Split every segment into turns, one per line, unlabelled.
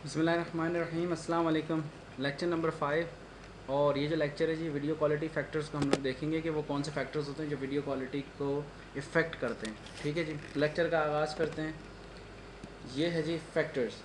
बिस्मिल्लाहिर्रहमानिर्रहीम, अस्सलाम वालेकुम। Lecture number 5। और ये जो लेक्चर है जी, वीडियो क्वालिटी फैक्टर्स को हम लोग देखेंगे कि वो कौन से फैक्टर्स होते हैं जो वीडियो क्वालिटी को इफ़ेक्ट करते हैं। ठीक है जी, लेक्चर का आगाज़ करते हैं। ये है जी फैक्टर्स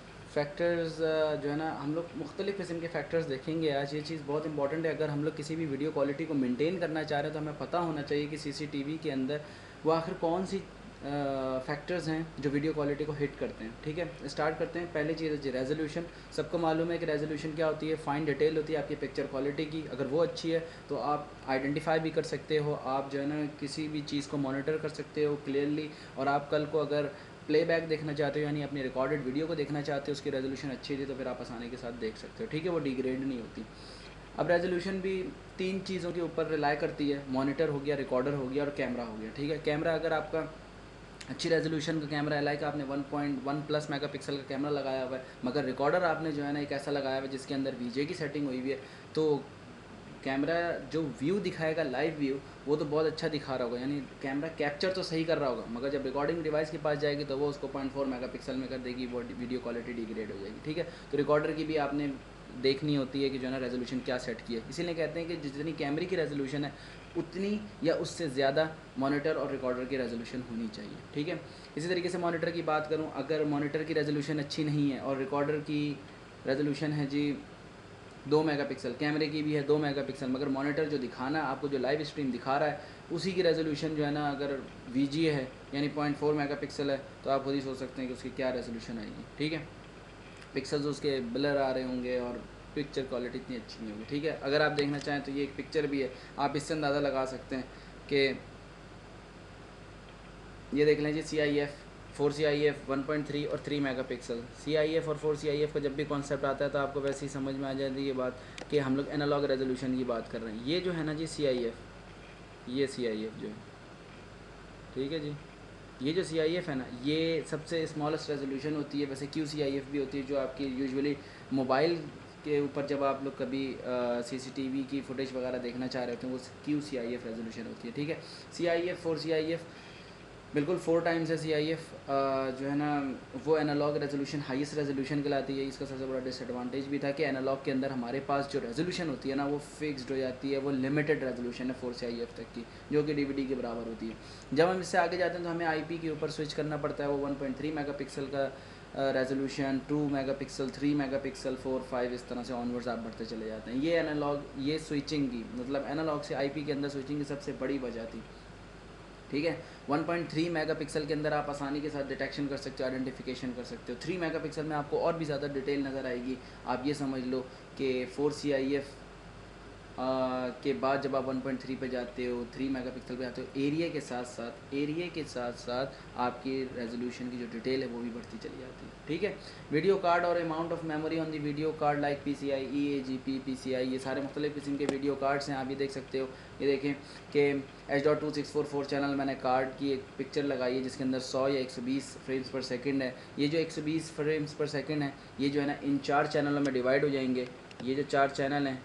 जो है ना, हम लोग मुख्तलिफ़ किस्म के फैक्टर्स देखेंगे आज। ये चीज़ बहुत इंपॉर्टेंट है, अगर हम लोग किसी भी वीडियो क्वालिटी को मेंटेन करना चाह रहे हैं तो हमें पता होना चाहिए कि सीसीटीवी के अंदर वो आखिर कौन सी फैक्टर्स हैं जो वीडियो क्वालिटी को हिट करते हैं। ठीक है, स्टार्ट करते हैं। पहली चीज़ है जी रेजोल्यूशन। सबको मालूम है कि रेजोल्यूशन क्या होती है, फाइन डिटेल होती है आपकी पिक्चर क्वालिटी की। अगर वो अच्छी है तो आप आइडेंटिफाई भी कर सकते हो, आप जो है ना किसी भी चीज़ को मॉनिटर कर सकते हो क्लियरली। और आप कल को अगर प्लेबैक देखना चाहते हो, यानी अपनी रिकॉर्डेड वीडियो को देखना चाहते हो, उसकी रेजोल्यूशन अच्छी थी तो फिर आप आसानी के साथ देख सकते हो। ठीक है, वो डिग्रेड नहीं होती। अब रेजोल्यूशन भी तीन चीज़ों के ऊपर रिलाई करती है, मॉनिटर हो गया, रिकॉर्डर हो गया और कैमरा हो गया। ठीक है, कैमरा अगर आपका अच्छी रेजोल्यूशन का कैमरा है, लाइक आपने 1.1+ मेगापिक्सल का कैमरा लगाया हुआ है, मगर रिकॉर्डर आपने जो है ना एक ऐसा लगाया हुआ है जिसके अंदर वीजे की सेटिंग हुई हुई है, तो कैमरा जो व्यू दिखाएगा, लाइव व्यू, वो तो बहुत अच्छा दिखा रहा होगा, यानी कैमरा कैप्चर तो सही कर रहा होगा, मगर जब रिकॉर्डिंग डिवाइस के पास जाएगी तो वो उसको 0.4 मेगापिक्सल में कर देगी, वो वीडियो क्वालिटी डिग्रेड हो जाएगी। ठीक है, तो रिकॉर्डर की भी आपने देखनी होती है कि जो है ना रेजोल्यूशन क्या सेट की है। इसीलिए कहते हैं कि जितनी कैमरे की रेजोल्यूशन है उतनी या उससे ज़्यादा मॉनिटर और रिकॉर्डर की रेजोल्यूशन होनी चाहिए। ठीक है, इसी तरीके से मॉनिटर की बात करूँ, अगर मॉनिटर की रेजोल्यूशन अच्छी नहीं है और रिकॉर्डर की रेजोल्यूशन है जी 2 मेगापिक्सल, कैमरे की भी है 2 मेगापिक्सल, मगर मॉनिटर जो दिखाना आपको, जो लाइव स्ट्रीम दिखा रहा है, उसी की रेजोल्यूशन जो है ना अगर वीजीए है यानी 0.4 मेगापिक्सल है, तो आप खुद ही सोच सकते हैं कि उसकी क्या रेजोल्यूशन आएगी। ठीक है, पिक्सल्स उसके ब्लर आ रहे होंगे और पिक्चर क्वालिटी इतनी अच्छी नहीं होगी। ठीक है, अगर आप देखना चाहें तो ये एक पिक्चर भी है, आप इससे अंदाज़ा लगा सकते हैं कि ये देख लें जी, CIF 1.3 और 3 मेगापिक्सल। CIF और 4 CIF का जब भी कॉन्सेप्ट आता है तो आपको वैसे ही समझ में आ जाती है ये बात कि हम लोग एनालॉग रेजोल्यूशन की बात कर रहे हैं। ये जो है ना जी CIF, ये CIF जो है, ठीक है जी, ये जो CIF है ना, ये सबसे स्मॉलेस्ट रेजोल्यूशन होती है। वैसे QCIF भी होती है जो आपकी यूजुअली मोबाइल के ऊपर जब आप लोग कभी CCTV की फुटेज वगैरह देखना चाह रहे होते हैं, वो QCIF रेजोल्यूशन होती है। ठीक है, CIF 4 CIF बिल्कुल 4 टाइम्स है। CIF जो है ना वो एनालॉग रेजोल्यूशन हाईएस्ट रेजोल्यूशन कहलाती है। इसका सबसे बड़ा डिसएडवांटेज भी था कि एनालॉग के अंदर हमारे पास जो रेजोल्यूशन होती है ना वो फिक्स्ड हो जाती है, वो लिमिटेड रेजोल्यूशन है 4 CIF तक की, जो कि DVD के बराबर होती है। जब हम इससे आगे जाते हैं तो हमें IP के ऊपर स्विच करना पड़ता है, वो 1.3 मेगापिक्सल का रेजोल्यूशन, 2 मेगापिक्सल, 3 मेगापिक्सल, 4, 5, इस तरह से ऑनवर्ड्स आप बढ़ते चले जाते हैं। ये एनालॉग, ये स्विचिंग की मतलब एनालॉग से IP के अंदर स्विचिंग की सबसे बड़ी वजह थी। ठीक है, 1.3 मेगापिक्सल के अंदर आप आसानी के साथ डिटेक्शन कर सकते हो, आइडेंटिफिकेशन कर सकते हो। 3 मेगापिक्सल में आपको और भी ज़्यादा डिटेल नज़र आएगी। आप ये समझ लो कि 4 CIF के बाद जब आप 1.3 पे जाते हो, 3 मेगापिक्सल पे जाते हो, एरिया के साथ साथ आपकी रेजोल्यूशन की जो डिटेल है वो भी बढ़ती चली जाती है। ठीक है, वीडियो कार्ड और amount of memory on the video card like PCI, EAGP, PCI, ये सारे मुख्तलिफ किस्म के वीडियो कार्ड्स हैं। आप ये देख सकते हो, ये देखें कि H.2644 चैनल मैंने कार्ड की एक पिक्चर लगाई है जिसके अंदर 100 या 120 फ्रेम्स पर सेकंड है। ये जो 120 फ्रेम्स पर सेकंड है, ये जो है ना इन 4 चैनलों में डिवाइड हो जाएंगे। ये जो 4 चैनल हैं,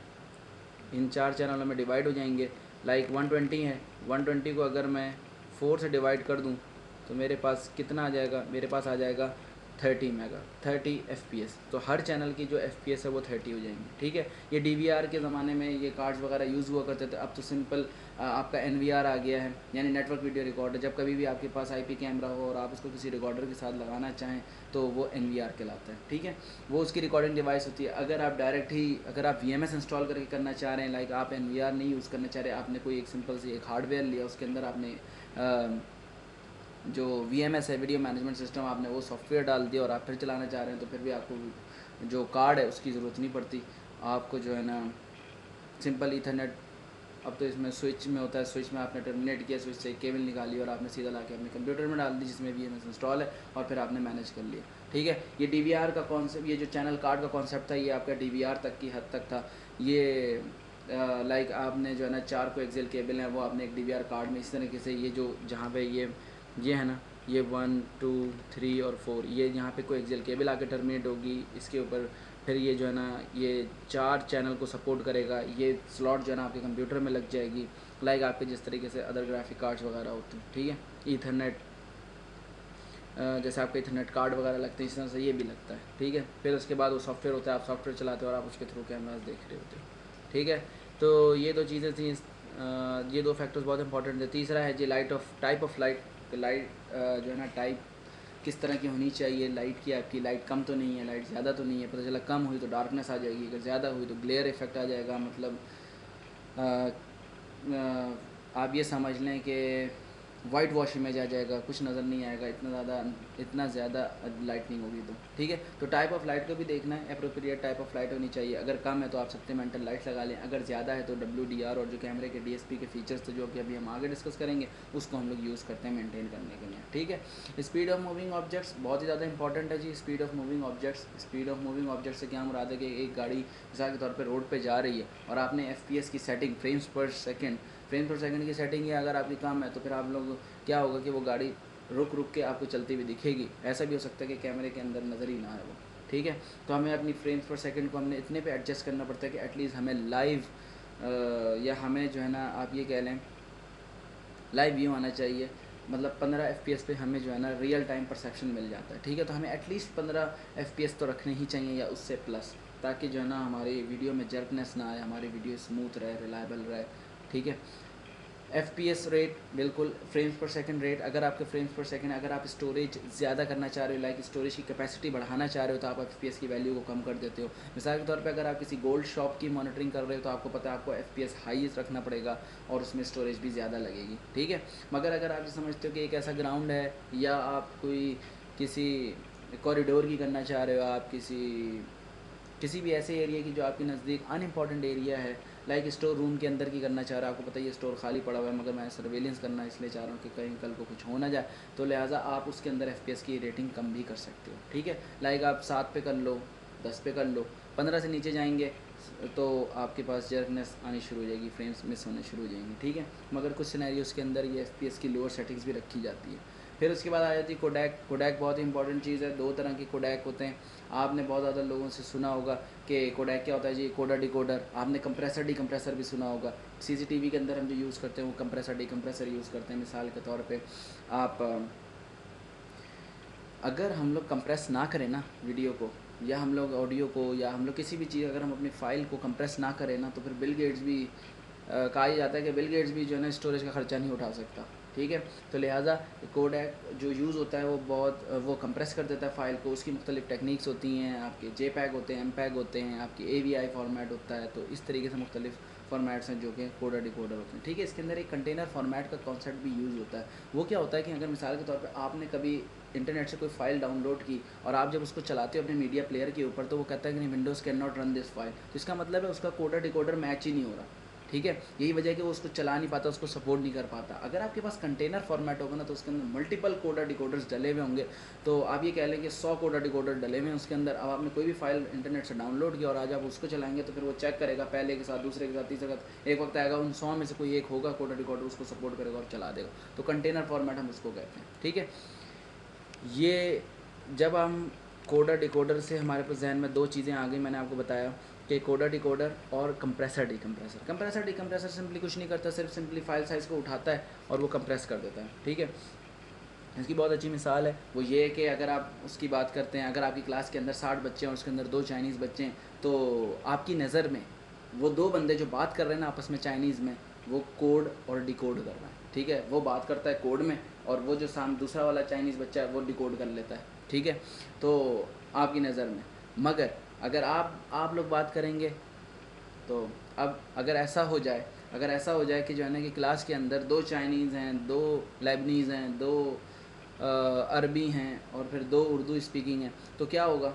इन 4 चैनलों में डिवाइड हो जाएंगे। लाइक 120 है, 120 को अगर मैं 4 से डिवाइड कर दूं तो मेरे पास कितना आ जाएगा, मेरे पास आ जाएगा 30 FPS। तो हर चैनल की जो FPS है वो 30 हो जाएंगी। ठीक है, ये DVR के ज़माने में ये कार्ड्स वगैरह यूज़ हुआ करते थे, अब तो सिंपल आपका NVR आ गया है, यानी नेटवर्क वीडियो रिकॉर्डर। जब कभी भी आपके पास IP कैमरा हो और आप उसको किसी रिकॉर्डर के साथ लगाना चाहें तो वो NVR कहलाता है। ठीक है, वो उसकी रिकॉर्डिंग डिवाइस होती है। अगर आप डायरेक्ट ही अगर आप VMS इंस्टॉल करके करना चाह रहे हैं, लाइक आप NVR नहीं यूज़ करना चाह रहे, आपने कोई एक सिंपल सी एक हार्डवेयर लिया, उसके अंदर आपने जो VMS है, वीडियो मैनेजमेंट सिस्टम, आपने वो सॉफ्टवेयर डाल दिया और आप फिर चलाना चाह रहे हैं, तो फिर भी आपको जो कार्ड है उसकी ज़रूरत नहीं पड़ती। आपको जो है ना सिंपल ईथरनेट, अब तो इसमें स्विच में होता है, स्विच में आपने टर्मिनेट किया, स्विच से केबल निकाली और आपने सीधा ला के अपने कंप्यूटर में डाल दी जिसमें VMS इंस्टॉल है, और फिर आपने मैनेज कर लिया। ठीक है, ये DVR का कॉन्सेप्ट, ये जो चैनल कार्ड का कॉन्सेप्ट था, ये आपका DVR तक की हद तक था। ये लाइक आपने जो है ना 4 को एक्सेल केबल हैं, वो आपने एक DVR कार्ड में इस तरीके से, ये जो जहाँ पे ये है ना, ये 1, 2, 3 और 4, ये यहाँ पे कोई एक्सेल केबल आके टर्मिनेट होगी इसके ऊपर। फिर ये जो है ना ये 4 चैनल को सपोर्ट करेगा। ये स्लॉट जो है ना आपके कंप्यूटर में लग जाएगी, लाइक आपके जिस तरीके से अदर ग्राफिक कार्ड्स वगैरह होते हैं। ठीक है, ईथरनेट जैसे आपके इथरनेट कार्ड वगैरह लगते हैं, इस तरह से ये भी लगता है, ठीक है। फिर उसके बाद वो सॉफ्टवेयर होता है, आप सॉफ्टवेयर चलाते हो और आप उसके थ्रू कैमराज देख रहे होते हो, ठीक है। तो ये दो चीज़ें थी, ये दो फैक्टर्स बहुत इंपॉर्टेंट थे। तीसरा है जी light of type of light, light जो है ना टाइप किस तरह की होनी चाहिए लाइट की। आपकी लाइट कम तो नहीं है, लाइट ज़्यादा तो नहीं है, पता चला कम हुई तो डार्कनेस आ जाएगी, अगर ज़्यादा हुई तो ग्लेयर इफेक्ट आ जाएगा। मतलब आप ये समझ लें कि वाइट वॉश इमेज आ जाएगा, कुछ नज़र नहीं आएगा, इतना ज़्यादा लाइटनिंग होगी तो, ठीक है। तो टाइप ऑफ लाइट को भी देखना है, अप्रोप्रिएट टाइप ऑफ लाइट होनी चाहिए। अगर कम है तो आप सप्लीमेंटल लाइट लगा लें, अगर ज़्यादा है तो WDR और जो कैमरे के DSP के फीचर्स थे जो कि अभी हम आगे डिस्कस करेंगे, उसको हम लोग यूज़ करते हैं मेनटेन करने के लिए, ठीक है। स्पीड ऑफ मूविंग ऑब्जेक्ट्स बहुत ही ज़्यादा इंपॉर्टेंट है जी। Speed of moving objects, speed of moving object से क्या मुराद है कि एक गाड़ी मिसाल के तौर पर रोड पर जा रही है और आपने FPS की सेटिंग फ्रेम्स पर सेकंड की सेटिंग है अगर आपकी कम है, तो फिर आप लोग क्या होगा कि वो गाड़ी रुक के आपको चलती हुई दिखेगी। ऐसा भी हो सकता है कि कैमरे के अंदर नज़र ही ना आए वो, ठीक है। तो हमें अपनी फ्रेम्स पर सेकंड को हमने इतने पे एडजस्ट करना पड़ता है कि एटलीस्ट हमें लाइव या हमें जो है ना आप ये कह लें लाइव व्यू आना चाहिए। मतलब 15 FPS पे हमें जो है ना रियल टाइम परसेप्शन मिल जाता है, ठीक है। तो हमें एटलीस्ट 15 FPS तो रखने ही चाहिए या उससे प्लस, ताकि जो है ना हमारी वीडियो में जर्कनेस ना आए, हमारी वीडियो स्मूथ रहे, रिलायबल रहे, ठीक है। FPS रेट बिल्कुल फ्रेम्स पर सेकंड रेट। अगर आपके फ्रेम्स पर सेकंड, अगर आप स्टोरेज ज़्यादा करना चाह रहे हो, लाइक स्टोरेज की कैपेसिटी बढ़ाना चाह रहे हो, तो आप FPS की वैल्यू को कम कर देते हो। मिसाल के तौर पे अगर आप किसी गोल्ड शॉप की मॉनिटरिंग कर रहे हो तो आपको पता है आपको FPS हाईएस्ट रखना पड़ेगा और उसमें स्टोरेज भी ज़्यादा लगेगी, ठीक है। मगर अगर आप समझते हो कि एक ऐसा ग्राउंड है या आप कोई किसी कॉरिडोर की करना चाह रहे हो, आप किसी भी ऐसे एरिया की जो आपके नज़दीक अनइम्पॉर्टेंट एरिया है, लाइक स्टोर रूम के अंदर की करना चाह रहा है, आपको पता है ये स्टोर खाली पड़ा हुआ है मगर मैं सर्वेलेंस करना इसलिए चाह रहा हूँ कि कहीं कल को कुछ हो ना जाए, तो लिहाजा आप उसके अंदर FPS की रेटिंग कम भी कर सकते हो, ठीक है। लाइक आप 7 पे कर लो, 10 पे कर लो, 15 से नीचे जाएंगे तो आपके पास जर्कनेस आनी शुरू हो जाएगी, फ्रेम्स मिस होने शुरू हो जाएंगे, ठीक है। मगर कुछ सिनेरियोस के अंदर ये FPS की लोअर सेटिंग्स भी रखी जाती है। फिर उसके बाद आ जाती है कोडैक। कोडैक बहुत ही इंपॉर्टेंट चीज़ है। दो तरह के कोडैक होते हैं, आपने बहुत ज़्यादा लोगों से सुना होगा कि कोडैक क्या होता है जी, कोडर डिकोडर। आपने कंप्रेसर डिकम्प्रेसर भी सुना होगा। CCTV के अंदर हम जो यूज़ करते हैं वो कंप्रेसर डिकम्प्रेसर यूज़ करते हैं। मिसाल के तौर पे आप अगर हम लोग कंप्रेस ना करें ना वीडियो को या हम लोग ऑडियो को या हम लोग किसी भी चीज़, अगर हम अपनी फ़ाइल को कंप्रेस ना करें ना, तो फिर बिल गेट्स भी कहा जाता है कि बिल गेट्स भी जो है ना स्टोरेज का ख़र्चा नहीं उठा सकता, ठीक है। तो लिहाजा कोडैक जो यूज़ होता है वो बहुत वो कंप्रेस कर देता है फ़ाइल को। उसकी मुख्तलिफ टेक्निक्स होती हैं, आपके JPEG होते हैं, MPEG होते हैं, आपकी AVI फॉर्मेट होता है। तो इस तरीके से मुख्तलिफ फॉर्मेट्स हैं जो कि कोडर डिकोडर होते हैं, ठीक है। इसके अंदर एक कंटेनर फॉर्मेट का कॉन्सेप्ट भी यूज़ होता है। वो क्या होता है कि अगर मिसाल के तौर पे आपने कभी इंटरनेट से कोई फ़ाइल डाउनलोड की और आप जब उसको चलाते हो अपने मीडिया प्लेयर के ऊपर, तो वो कहता है कि नहीं, Windows can not run this file. तो इसका मतलब है उसका कोडर डिकोडर मैच ही नहीं हो रहा, ठीक है। यही वजह है कि वो उसको चला नहीं पाता, उसको सपोर्ट नहीं कर पाता। अगर आपके पास कंटेनर फॉर्मेट होगा ना, तो उसके अंदर मल्टीपल कोडर डिकोडर्स डले हुए होंगे। तो आप ये कह लें कि 100 कोडर डिकोडर डले हुए हैं उसके अंदर। अब आपने कोई भी फाइल इंटरनेट से डाउनलोड किया और आज आप उसको चलाएंगे तो फिर वो चेक करेगा पहले के साथ, दूसरे के साथ, तीसरे के साथ। एक वक्त आएगा उन 100 में से कोई एक होगा कोडर डिकोडर, उसको सपोर्ट करेगा और चला देगा। तो कंटेनर फॉर्मेट हम उसको कहते हैं, ठीक है। ये जब हम कोडर डिकोडर से हमारे पास जहन में दो चीज़ें आ गई, मैंने आपको बताया कि कोडर डिकोडर और compressor decompressor. Compressor decompressor simply कुछ नहीं करता, सिर्फ सिंपली फाइल साइज़ को उठाता है और वो कंप्रेस कर देता है, ठीक है। इसकी बहुत अच्छी मिसाल है वो ये है कि अगर आप उसकी बात करते हैं, अगर आपकी क्लास के अंदर 60 बच्चे हैं और उसके अंदर 2 चाइनीज़ बच्चे हैं, तो आपकी नज़र में वो 2 बंदे जो बात कर रहे हैं ना आपस में चाइनीज़ में, वो कोड और डिकोड कर रहा है, ठीक है। वो बात करता है कोड में और वो जो दूसरा वाला चाइनीज़ बच्चा है वो डिकोड कर लेता है, ठीक है। तो आपकी नज़र में, मगर अगर आप लोग बात करेंगे तो अब अगर ऐसा हो जाए कि जो है ना कि क्लास के अंदर 2 चाइनीज़ हैं, 2 लेबनीज़ हैं, 2 अरबी हैं और फिर 2 उर्दू स्पीकिंग हैं, तो क्या होगा।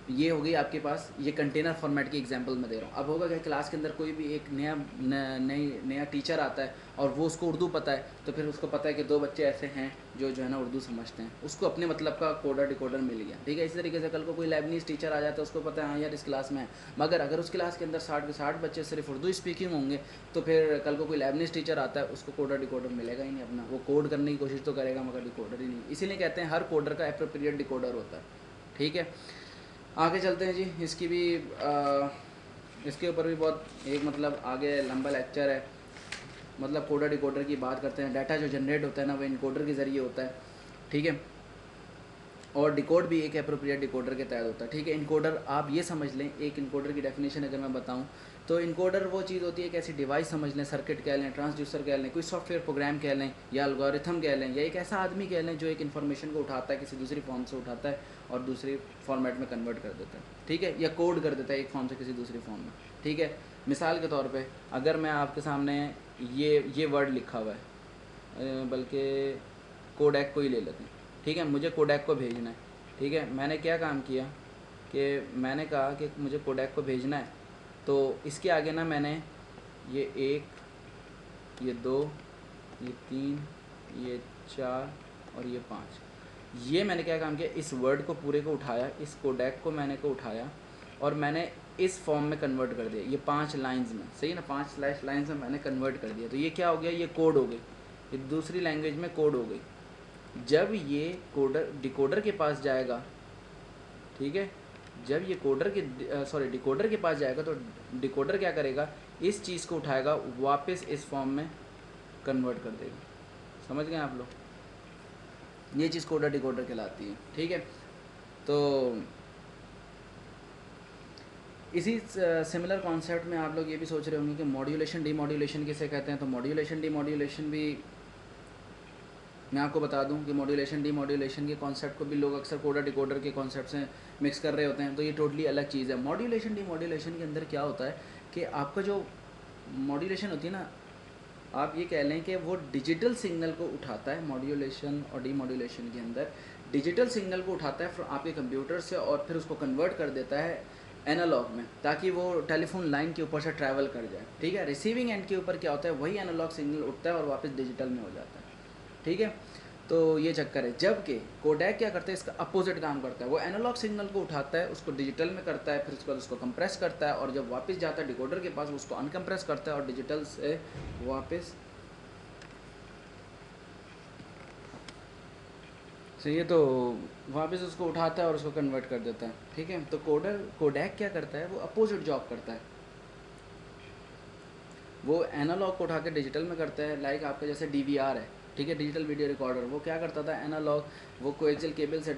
ये हो गई आपके पास, ये कंटेनर फॉर्मेट की एग्जांपल मैं दे रहा हूँ। अब होगा क्या, क्लास के अंदर कोई भी एक नया टीचर आता है और वो उसको उर्दू पता है, तो फिर उसको पता है कि 2 बच्चे ऐसे हैं जो है ना उर्दू समझते हैं, उसको अपने मतलब का कोडर डिकोडर मिल गया, ठीक है। इसी तरीके से कल को कोई लेबनीज़ टीचर आ जाता है, उसको पता है हाँ यार इस क्लास में है, मगर अगर उस क्लास के अंदर 60 के 60 बच्चे सिर्फ उर्दू स्पीकिंग होंगे, तो फिर कल को कोई लेबनीज़ टीचर आता है, उसको कोडर डिकोडर मिलेगा ही नहीं अपना। वो कोड करने की कोशिश तो करेगा मगर डिकोडर ही नहीं। इसीलिए कहते हैं हर कोडर का एप्रोप्रिएट डिकोडर होता है, ठीक है। आगे चलते हैं जी। इसकी भी इसके ऊपर भी बहुत एक मतलब आगे लंबा लेक्चर है। मतलब कोडर डिकोडर की बात करते हैं। डाटा जो जनरेट होता है ना वो इनकोडर के ज़रिए होता है। ठीक है। और डिकोड भी एक एप्रोप्रिएट डिकोडर के तहत होता है, ठीक है। इनकोडर आप ये समझ लें, एक इनकोडर की डेफिनेशन अगर मैं बताऊं तो इनकोडर वो चीज़ होती है कि ऐसी डिवाइस समझ लें, सर्किट कह लें, ट्रांसड्यूसर कह लें, कोई सॉफ्टवेयर प्रोग्राम कह लें, या एल्गोरिथम कह लें, या एक ऐसा आदमी कह लें जो एक इन्फॉर्मेशन को उठाता है, किसी दूसरी फॉर्म से उठाता है और दूसरी फॉर्मेट में कन्वर्ट कर देता है, ठीक है, या कोड कर देता है एक फॉर्म से किसी दूसरी फॉर्म में, ठीक है। मिसाल के तौर पर अगर मैं आपके सामने ये वर्ड लिखा हुआ है, बल्कि कोडेक को ही ले लेते हैं, ठीक है, मुझे कोडेक को भेजना है, ठीक है। मैंने क्या काम किया कि मैंने कहा कि मुझे कोडेक को भेजना है, तो इसके आगे ना मैंने ये 1, ये 2, ये 3, ये 4 और ये 5, ये मैंने क्या काम किया, इस वर्ड को पूरे को उठाया, इस कोडेक को मैंने उठाया और मैंने इस फॉर्म में कन्वर्ट कर दिया, ये 5 लाइंस में, सही है ना, 5 स्लैश लाइंस में मैंने कन्वर्ट कर दिया। तो ये क्या हो गया, ये कोड हो गई, ये दूसरी लैंग्वेज में कोड हो गई। जब ये कोडर डिकोडर के पास जाएगा, ठीक है, जब ये डिकोडर के पास जाएगा तो डिकोडर क्या करेगा, इस चीज़ को उठाएगा, वापस इस फॉर्म में कन्वर्ट कर देगा। समझ गए आप लोग, ये चीज़ कोडर डिकोडर कहलाती है, ठीक है। तो इसी सिमिलर कॉन्सेप्ट में आप लोग ये भी सोच रहे होंगे कि मॉड्यूलेशन डीमॉड्यूलेशन किसे कहते हैं। तो मॉड्यूलेशन डीमॉड्यूलेशन भी मैं आपको बता दूं कि मॉड्यूलेशन डीमॉड्यूलेशन के कॉन्सेप्ट को भी लोग अक्सर कोडर डिकोडर के कॉन्सेप्ट से मिक्स कर रहे होते हैं, तो ये टोटली अलग चीज़ है। मॉड्यूलेशन डीमॉड्यूलेशन के अंदर क्या होता है कि आपका जो मॉड्यूलेशन होती है ना, आप ये कह लें कि वो डिजिटल सिग्नल को उठाता है, मॉड्यूलेशन और डीमॉड्यूलेशन के अंदर डिजिटल सिग्नल को उठाता है आपके कंप्यूटर से और फिर उसको कन्वर्ट कर देता है एनालॉग में, ताकि वो टेलीफोन लाइन के ऊपर से ट्रैवल कर जाए, ठीक है। रिसीविंग एंड के ऊपर क्या होता है, वही एनालॉग सिग्नल उठता है और वापस डिजिटल में हो जाता है, ठीक है। तो ये चक्कर है। जबकि कोडेक क्या करता है, इसका अपोजिट काम करता है, वो एनालॉग सिग्नल को उठाता है, उसको डिजिटल में करता है, फिर उसके बाद उसको कंप्रेस करता है और जब वापस जाता है डिकोडर के पास उसको अनकम्प्रेस करता है और डिजिटल से वापस सही है, तो वापस उसको उठाता है और उसको कन्वर्ट कर देता है, ठीक है। तो कोडेक क्या करता है, वो अपोजिट जॉब करता है, वो एनालॉग को उठा के डिजिटल में करता है। लाइक आपका जैसे डीवीआर है, ठीक है, डिजिटल वीडियो रिकॉर्डर, वो क्या करता था, एनालॉग वो कोएक्सियल केबल से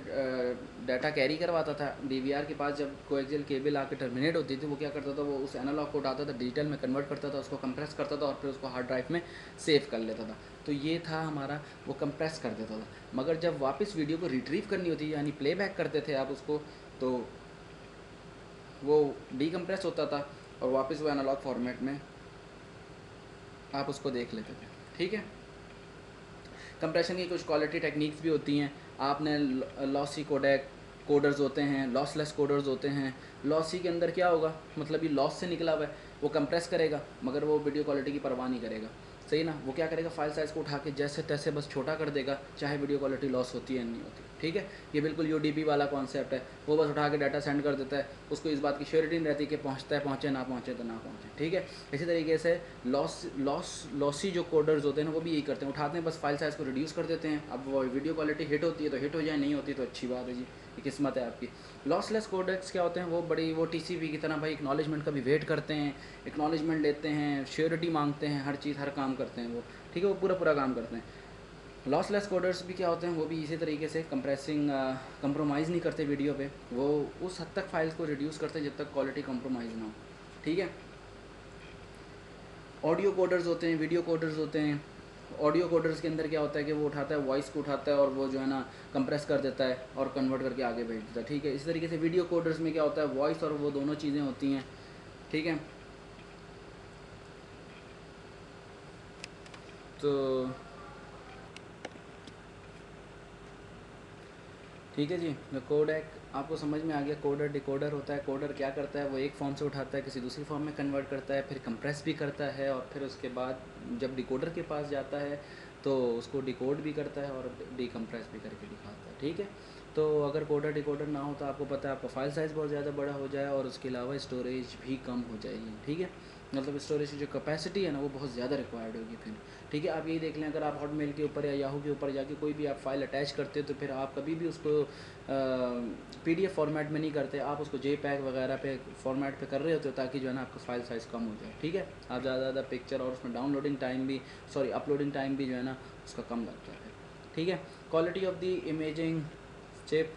डाटा कैरी करवाता था डीवीआर के पास। जब कोएक्सियल केबल आके टर्मिनेट होती थी, वो क्या करता था, वो उस एनालॉग को उठाता था, डिजिटल में कन्वर्ट करता था, उसको कंप्रेस करता था और फिर उसको हार्ड ड्राइव में सेव कर लेता था। तो ये था हमारा, वो कंप्रेस कर देता था। मगर जब वापस वीडियो को रिट्रीव करनी होती, यानी प्लेबैक करते थे आप उसको, तो वो डीकम्प्रेस होता था और वापस वो एनालॉग फॉर्मेट में आप उसको देख लेते थे, ठीक है। कंप्रेशन की कुछ क्वालिटी टेक्निक्स भी होती हैं। आपने लॉसी कोडर्स होते हैं, लॉसलेस कोडर्स होते हैं। लॉसी के अंदर क्या होगा, मतलब ये लॉस से निकला हुआ है, वो कंप्रेस करेगा मगर वो वीडियो क्वालिटी की परवाह नहीं करेगा, सही ना। वो क्या करेगा, फाइल साइज़ को उठा के जैसे तैसे बस छोटा कर देगा, चाहे वीडियो क्वालिटी लॉस होती है नहीं होती, ठीक है। ये बिल्कुल यूडीपी वाला कॉन्सेप्ट है, वो बस उठा के डाटा सेंड कर देता है, उसको इस बात की श्योरिटी नहीं रहती कि पहुंचता है, पहुंचे ना पहुंचे तो ना पहुंचे, ठीक है। इसी तरीके से लॉसी जो कोडर्स होते हैं वो भी यही करते हैं, उठाते हैं बस फाइल साइज़ को रिड्यूस कर देते हैं। अब वो वीडियो क्वालिटी हिट होती है तो हिट हो जाए, नहीं होती तो अच्छी बात है जी, ये किस्मत है आपकी। लॉसलेस कोडेक्स क्या होते हैं, वो टीसीपी की तरह भाई एक्नॉलेजमेंट का भी वेट करते हैं, एक्नॉलेजमेंट लेते हैं, श्योरिटी मांगते हैं, हर चीज़ हर काम करते हैं वो, ठीक है, वो पूरा काम करते हैं। लॉसलेस कोडर्स भी क्या होते हैं, वो भी इसी तरीके से कंप्रोमाइज़ नहीं करते वीडियो पे, वो उस हद तक फाइल्स को रिड्यूस करते हैं जब तक क्वालिटी कंप्रोमाइज़ ना हो, ठीक है। ऑडियो कोडर्स होते हैं, वीडियो कोडर्स होते हैं। ऑडियो कोडर्स के अंदर क्या होता है कि वो उठाता है, वॉइस को उठाता है और वो जो है ना कंप्रेस कर देता है और कन्वर्ट करके आगे भेज देता है, ठीक है। इस तरीके से वीडियो कोडर्स में क्या होता है, वॉइस और वो दोनों चीज़ें होती हैं, ठीक है। तो ठीक है जी, तो कोडेक आपको समझ में आ गया। कोडर डिकोडर होता है, कोडर क्या करता है, वो एक फॉर्म से उठाता है, किसी दूसरी फॉर्म में कन्वर्ट करता है, फिर कंप्रेस भी करता है और फिर उसके बाद जब डिकोडर के पास जाता है तो उसको डिकोड भी करता है और डीकम्प्रेस भी करके दिखाता है, ठीक है। तो अगर कोडर डिकोडर ना हो तो आपको पता है आपका फाइल साइज़ बहुत ज़्यादा बड़ा हो जाए और उसके अलावा स्टोरेज भी कम हो जाएगी, ठीक है। मतलब स्टोरेज की जो कैपेसिटी है ना वो बहुत ज़्यादा रिक्वायर्ड होगी फिर, ठीक है। आप यही देख लें, अगर आप हॉटमेल के ऊपर या याहू के ऊपर जाके कोई भी आप फाइल अटैच करते हो तो फिर आप कभी भी उसको PDF फॉर्मेट में नहीं करते, आप उसको JPEG वगैरह पे फॉर्मेट पे कर रहे होते हो ताकि जो है ना आपका फाइल साइज़ कम हो जाए, ठीक है। आप ज़्यादा पिक्चर और उसमें अपलोडिंग टाइम भी जो है ना उसका कम लगता है, ठीक है। Quality of the imaging chip,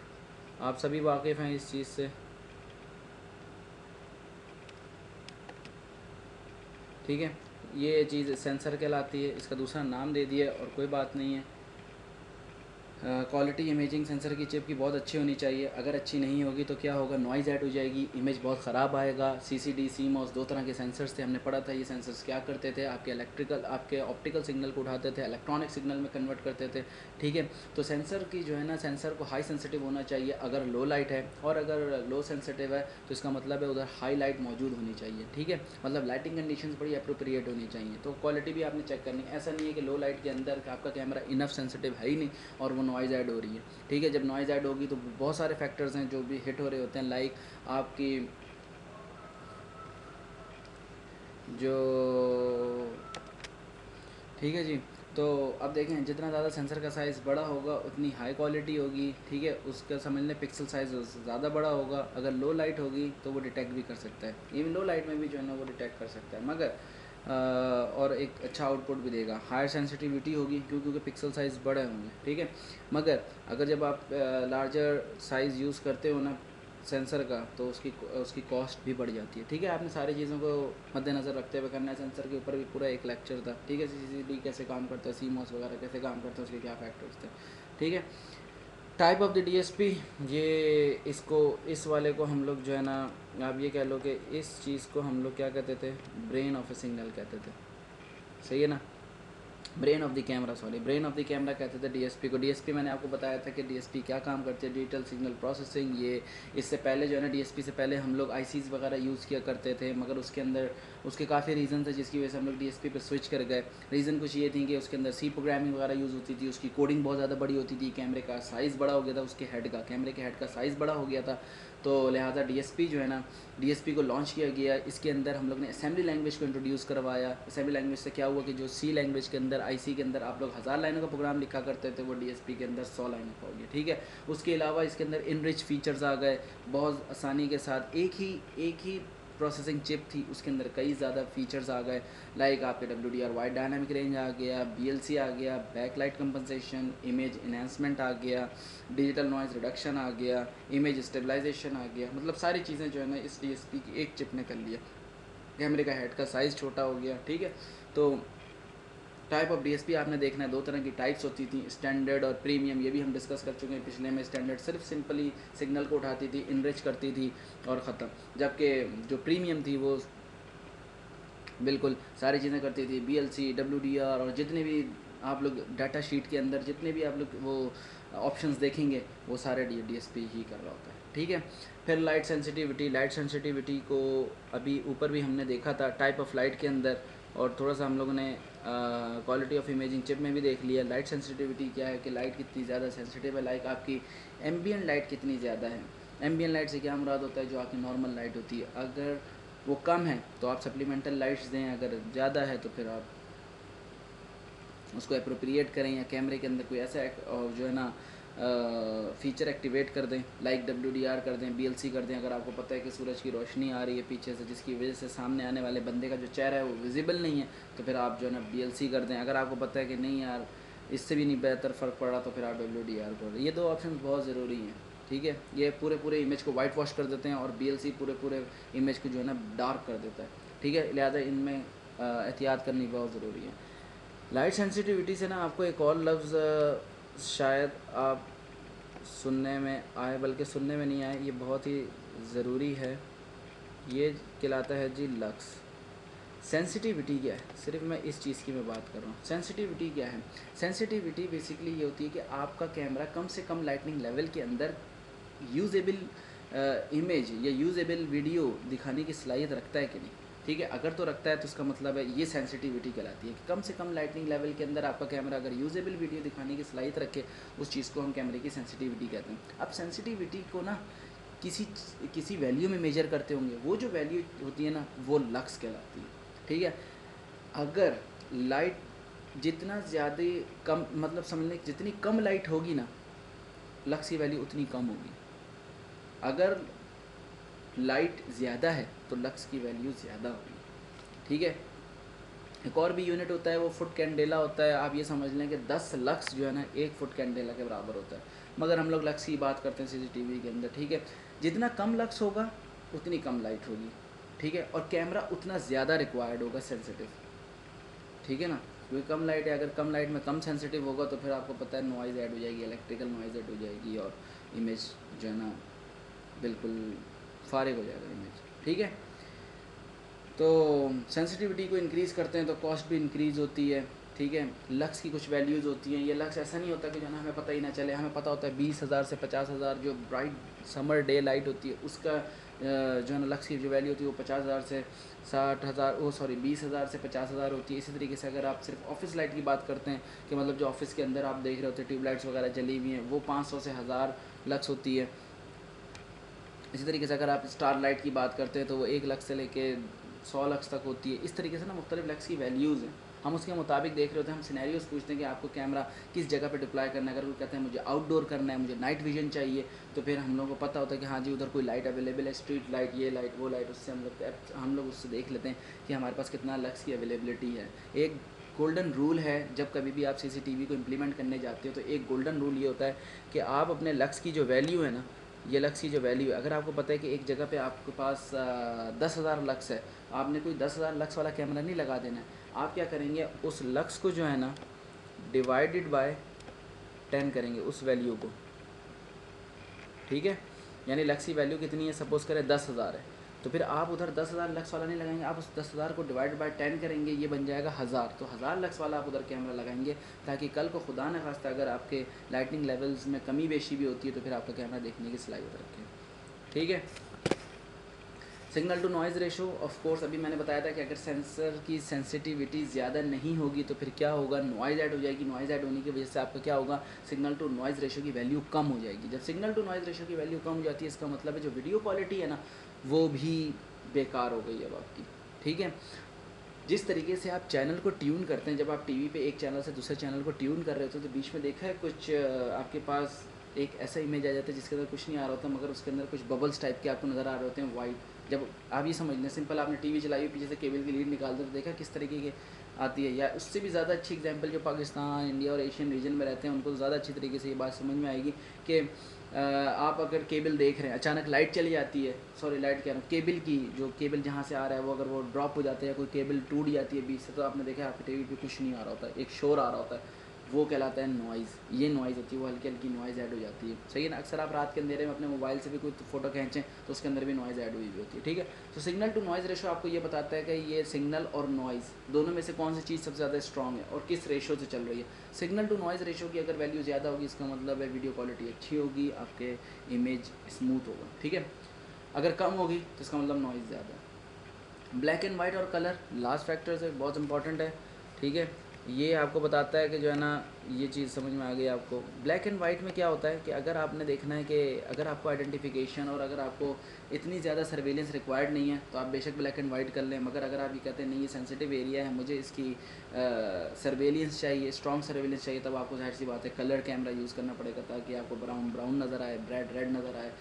आप सभी वाकिफ़ हैं इस चीज़ से, ठीक है। ये चीज़ सेंसर कहलाती है, इसका दूसरा नाम दे दिया और कोई बात नहीं है। क्वालिटी इमेजिंग सेंसर की चिप की बहुत अच्छी होनी चाहिए। अगर अच्छी नहीं होगी तो क्या होगा, नॉइज़ ऐड हो जाएगी, इमेज बहुत ख़राब आएगा। CCD CMOS दो तरह के सेंसर्स थे, हमने पढ़ा था। ये सेंसर्स क्या करते थे, आपके ऑप्टिकल सिग्नल को उठाते थे, इलेक्ट्रॉनिक सिग्नल में कन्वर्ट करते थे, ठीक है। तो सेंसर की जो है ना, सेंसर को हाई सेंसिटिव होना चाहिए अगर लो लाइट है, और अगर लो सेंसिटिव है तो इसका मतलब है उधर हाई लाइट मौजूद होनी चाहिए, ठीक है। मतलब लाइटिंग कंडीशंस बड़ी अप्रोप्रिएट होनी चाहिए। तो क्वालिटी भी आपने चेक करनी है। ऐसा नहीं है कि लो लाइट के अंदर आपका कैमरा इनफ सेंसिटिव है ही नहीं और वो नॉइज़ ऐड हो रही है, ठीक है। जब नॉइज़ ऐड होगी तो बहुत सारे फैक्टर्स हैं जो भी हिट हो रहे होते हैं, लाइक आपकी जो, ठीक है जी। तो अब देखें, जितना ज़्यादा सेंसर का साइज़ बड़ा होगा उतनी हाई क्वालिटी होगी, ठीक है। उसका समझ लें पिक्सल साइज़ ज़्यादा बड़ा होगा। अगर लो लाइट होगी तो वो डिटेक्ट भी कर सकता है, इवन लो लाइट में भी जो है ना वो डिटेक्ट कर सकता है, मगर और एक अच्छा आउटपुट भी देगा। हायर सेंसिटिविटी होगी क्योंकि पिक्सल साइज़ बड़े होंगे, ठीक है। मगर अगर जब आप लार्जर साइज़ यूज़ करते हो ना सेंसर का, तो उसकी कॉस्ट भी बढ़ जाती है, ठीक है। आपने सारी चीज़ों को मद्देनज़र रखते हुए करना है। सेंसर के ऊपर भी पूरा एक लेक्चर था, ठीक है। CCD कैसे काम करता है, CMOS वगैरह कैसे काम करता है, उसके क्या फैक्टर्स थे, ठीक है। टाइप ऑफ द DSP, ये इसको, इस वाले को हम लोग जो है ना, आप ये कह लो कि इस चीज़ को हम लोग क्या कहते थे, ब्रेन ऑफ ए सिग्नल कहते थे, सही है ना। Brain of the camera, sorry, brain of the camera कहते थे DSP को। DSP मैंने आपको बताया था कि DSP क्या काम करती है, डिजिटल सिग्नल प्रोसेसिंग। ये इससे पहले जो है ना, DSP से पहले हम लोग ICs वगैरह यूज़ किया करते थे, मगर उसके अंदर उसके काफ़ी रीज़न थे जिसकी वजह से हम लोग DSP पर स्विच कर गए। रीज़न कुछ ये थी कि उसके अंदर C प्रोग्रामिंग वगैरह यूज़ होती थी, उसकी कोडिंग बहुत ज़्यादा बड़ी होती थी, कैमरे का साइज़ बड़ा हो गया था, उसके हेड का, कैमरे के हेड का साइज़ बड़ा हो गया था। तो लिहाजा DSP जो है ना, DSP को लॉन्च किया गया। इसके अंदर हम लोग ने असेंबली लैंग्वेज को इंट्रोड्यूस करवाया। असेंबली लैंग्वेज से क्या हुआ कि जो C लैंग्वेज के अंदर, IC के अंदर आप लोग 1000 लाइनों का प्रोग्राम लिखा करते थे, वो DSP के अंदर 100 लाइनों का हो गया, ठीक है। उसके अलावा इसके अंदर इनरिच फीचर्स आ गए बहुत आसानी के साथ। एक ही प्रोसेसिंग चिप थी, उसके अंदर कई ज़्यादा फीचर्स आ गए, लाइक आपके WDR वाइड डायनामिक रेंज आ गया, BLC आ गया, बैकलाइट कंपनसेशन, इमेज इन्हेंसमेंट आ गया, डिजिटल नॉइज़ रिडक्शन आ गया, इमेज स्टेबलाइजेशन आ गया। मतलब सारी चीज़ें जो है ना इस DSP की एक चिप ने कर लिया। कैमरे का हेड का साइज़ छोटा हो गया, ठीक है। तो टाइप ऑफ DSP आपने देखना है, दो तरह की टाइप्स होती थी, स्टैंडर्ड और प्रीमियम। ये भी हम डिस्कस कर चुके हैं पिछले में। स्टैंडर्ड सिर्फ सिंपली सिग्नल को उठाती थी, इनरिच करती थी और ख़त्म, जबकि जो प्रीमियम थी वो बिल्कुल सारी चीज़ें करती थी, BLC, WDR और जितने भी आप लोग डाटा शीट के अंदर जितने भी आप लोग वो ऑप्शंस देखेंगे वो सारे DSP ही कर रहा होता है, ठीक है। फिर लाइट सेंसिटिविटी को अभी ऊपर भी हमने देखा था टाइप ऑफ लाइट के अंदर, और थोड़ा सा हम लोगों ने क्वालिटी ऑफ इमेजिंग चिप में भी देख लिया। लाइट सेंसिटिविटी क्या है कि लाइट कितनी ज़्यादा सेंसिटिव है, लाइक आपकी एम्बियंट लाइट कितनी ज़्यादा है। एम्बियंट लाइट से क्या मुराद होता है, जो आपकी नॉर्मल लाइट होती है, अगर वो कम है तो आप सप्लीमेंटल लाइट्स दें, अगर ज़्यादा है तो फिर आप उसको अप्रोप्रिएट करें, या कैमरे के अंदर कोई ऐसा जो है ना फ़ीचर एक्टिवेट कर दें, लाइक WDR कर दें, BLC कर दें। अगर आपको पता है कि सूरज की रोशनी आ रही है पीछे से जिसकी वजह से सामने आने वाले बंदे का जो चेहरा है वो विजिबल नहीं है, तो फिर आप जो है ना BLC कर दें। अगर आपको पता है कि नहीं यार इससे भी नहीं बेहतर फ़र्क पड़ा, तो फिर आप WDR कर दें। ये दो ऑप्शन बहुत ज़रूरी हैं, ठीक है। ये पूरे इमेज को वाइट वॉश कर देते हैं, और BLC पूरे इमेज को जो है ना डार्क कर देता है, ठीक है। लिहाजा इनमें एहतियात करनी बहुत ज़रूरी है। लाइट सेंसिटिविटी से ना आपको एक और लफ्ज़ शायद आप सुनने में आए, बल्कि सुनने में नहीं आए, ये बहुत ही ज़रूरी है। ये कहलाता है जी लक्स। सेंसिटिविटी क्या है, सिर्फ मैं इस चीज़ की मैं बात कर रहा हूँ। सेंसिटिविटी क्या है, सेंसिटिविटी बेसिकली ये होती है कि आपका कैमरा कम से कम लाइटनिंग लेवल के अंदर यूजेबल इमेज या यूजेबल वीडियो दिखाने की सलाहियत रखता है कि नहीं, ठीक है। अगर तो रखता है तो उसका मतलब है ये सेंसिटिविटी कहलाती है कि कम से कम लाइटनिंग लेवल के अंदर आपका कैमरा अगर यूजेबल वीडियो दिखाने की सलाहियत रखे, उस चीज़ को हम कैमरे की सेंसिटिविटी कहते हैं। अब सेंसिटिविटी को ना किसी वैल्यू में मेजर करते होंगे, वो जो वैल्यू होती है ना वो लक्स कहलाती है, ठीक है। अगर लाइट जितना ज़्यादा कम, मतलब समझ लें जितनी कम लाइट होगी ना, लक्स की वैल्यू उतनी कम होगी। अगर लाइट ज़्यादा है तो लक्स की वैल्यू ज़्यादा होगी, ठीक है। एक और भी यूनिट होता है, वो फुट कैंडेला होता है। आप ये समझ लें कि 10 लक्स जो है ना 1 फुट कैंडेला के बराबर होता है। मगर हम लोग लक्स की बात करते हैं सीसीटीवी के अंदर, ठीक है। जितना कम लक्स होगा उतनी कम लाइट होगी, ठीक है, और कैमरा उतना ज़्यादा रिक्वायर्ड होगा सेंसिटिव, ठीक है ना, क्योंकि कम लाइट है, अगर कम लाइट में कम सेंसिटिव होगा तो फिर आपको पता है नॉइज़ ऐड हो जाएगी, इलेक्ट्रिकल नॉइज़ ऐड हो जाएगी और इमेज जो है ना बिल्कुल फारिग हो जाएगा इमेज, ठीक है। तो सेंसिटिविटी को इंक्रीज़ करते हैं तो कॉस्ट भी इंक्रीज़ होती है, ठीक है। लक्स की कुछ वैल्यूज़ होती हैं, ये लक्स ऐसा नहीं होता कि जो है ना हमें पता ही ना चले, हमें पता होता है 20,000 से 50,000 जो ब्राइट समर डे लाइट होती है उसका जो है ना लक्स की जो वैल्यू होती है वो 50,000 से 60,000 20,000 से 50,000 होती है। इसी तरीके से अगर आप सिर्फ ऑफिस लाइट की बात करते हैं कि मतलब जो ऑफिस के अंदर आप देख रहे होते हैं ट्यूबलाइट्स वगैरह जली हुई हैं, वो 500 से 1000 लक्स होती है। इसी तरीके से अगर आप स्टार लाइट की बात करते हैं तो वो 1 लक्स से लेके 100 लक्स तक होती है। इस तरीके से ना मुख्तलिफ लक्स की वैल्यूज़ हैं, हम उसके मुताबिक देख रहे होते हैं। हम सिनेरियोस पूछते हैं कि आपको कैमरा किस जगह पे डिप्लॉय करना है। अगर वो कहते हैं मुझे आउटडोर करना है, मुझे नाइट विजन चाहिए, तो फिर हम लोगों को पता होता है कि हाँ जी उधर कोई लाइट अवेलेबल है, स्ट्रीट लाइट, ये लाइट वो लाइट, उससे हम लोग उससे देख लेते हैं कि हमारे पास कितना लक्स की अवेलेबिलिटी है। एक गोल्डन रूल है, जब कभी भी आप सीसीटीवी को इम्प्लीमेंट करने जाते हो तो एक गोल्डन रूल ये होता है कि आप अपने लक्स की जो वैल्यू है ना, ये लक्स की जो वैल्यू है, अगर आपको पता है कि एक जगह पे आपके पास 10,000 लक्स है, आपने कोई 10,000 लक्स वाला कैमरा नहीं लगा देना है। आप क्या करेंगे, उस लक्स को जो है ना डिवाइडेड बाय 10 करेंगे उस वैल्यू को, ठीक है। यानी लक्स की वैल्यू कितनी है, सपोज़ करें 10,000 है, तो फिर आप उधर 10,000 लक्स वाला नहीं लगाएंगे, आप उस 10,000 को डिवाइड बाय 10 करेंगे, ये बन जाएगा 1000। तो 1000 लक्स वाला आप उधर कैमरा लगाएंगे, ताकि कल को खुदा न खास्ता अगर आपके लाइटिंग लेवल्स में कमी बेशी भी होती है तो फिर आपका कैमरा देखने की सलाहियत रखे, ठीक है। Signal to noise ratio, of course अभी मैंने बताया था कि अगर सेंसर की सेंसिटिविटी ज़्यादा नहीं होगी तो फिर क्या होगा, नॉइज़ ऐड हो जाएगी। नॉइज़ ऐड होने की वजह से आपका क्या होगा, सिग्नल टू नॉइज़ रेशो की वैल्यू कम हो जाएगी। जब सिग्नल टू नॉइज़ रेशो की वैल्यू कम हो जाती है, इसका मतलब है जो वीडियो क्वालिटी है ना वो भी बेकार हो गई अब आपकी, ठीक है। जिस तरीके से आप चैनल को ट्यून करते हैं, जब आप टीवी पे एक चैनल से दूसरे चैनल को ट्यून कर रहे होते हैं तो बीच में देखा है कुछ आपके पास एक ऐसा इमेज आ जाता है जिसके अंदर कुछ नहीं आ रहा होता, मगर उसके अंदर कुछ बबल्स टाइप के आपको नज़र आ रहे होते हैं वाइट। जब आप ये समझ लें, सिंपल आपने टीवी चलाई हुई, पीछे से केबल की लीड निकाल दो तो देखा किस तरीके की आती है। या उससे भी ज़्यादा अच्छी एग्जांपल जो पाकिस्तान, इंडिया और एशियन रीजन में रहते हैं उनको तो ज़्यादा अच्छी तरीके से ये बात समझ में आएगी कि आप अगर केबल देख रहे हैं, अचानक लाइट चली जाती है, सॉरी लाइट कह रहा हूँ, केबल की जो केबल जहाँ से आ रहा है वो अगर वो ड्रॉप हो जाता है या कोई केबल टूट जाती है बीच से, तो आपने देखा आपके टीवी पे कुछ नहीं आ रहा होता है, एक शोर आ रहा होता है, वो कहलाता है नॉइज़। ये नॉइज़ होती है, वो हल्की हल्की नॉइज़ ऐड हो जाती है, सही है ना। अक्सर आप रात के अंधेरे में अपने मोबाइल से भी कोई फ़ोटो खींचें तो उसके अंदर भी नॉइज़ ऐड हुई होती है, ठीक है। तो सिग्नल टू नॉइज़ रेशो आपको ये बताता है कि ये सिग्नल और नॉइज़ दोनों में से कौन सी चीज़ सबसे ज़्यादा स्ट्रॉन्ग है और किस रेशो से चल रही है। सिग्नल टू नॉइज़ रेशो की अगर वैल्यू ज़्यादा होगी इसका मतलब है वीडियो क्वालिटी अच्छी होगी, आपके इमेज स्मूथ होगा, ठीक है। अगर कम होगी तो इसका मतलब नॉइज़ ज़्यादा है। ब्लैक एंड वाइट और कलर लास्ट फैक्टर से बहुत इंपॉर्टेंट है, ठीक है। ये आपको बताता है कि जो है ना ये चीज़ समझ में आ गई आपको। ब्लैक एंड वाइट में क्या होता है कि अगर आपने देखना है कि अगर आपको आइडेंटिफिकेशन और अगर आपको इतनी ज़्यादा सर्वेलेंस रिक्वायर्ड नहीं है तो आप बेशक ब्लैक एंड वाइट कर लें, मगर अगर आप ये कहते हैं नहीं ये सेंसिटिव एरिया है, मुझे इसकी सर्वेलेंस चाहिए, स्ट्रॉन्ग सर्वेलेंस चाहिए, तब आपको जाहिर सी बात है कलर कैमरा यूज़ करना पड़ेगा, ताकि आपको ब्राउन ब्राउन नज़र आए, रेड नज़र आए,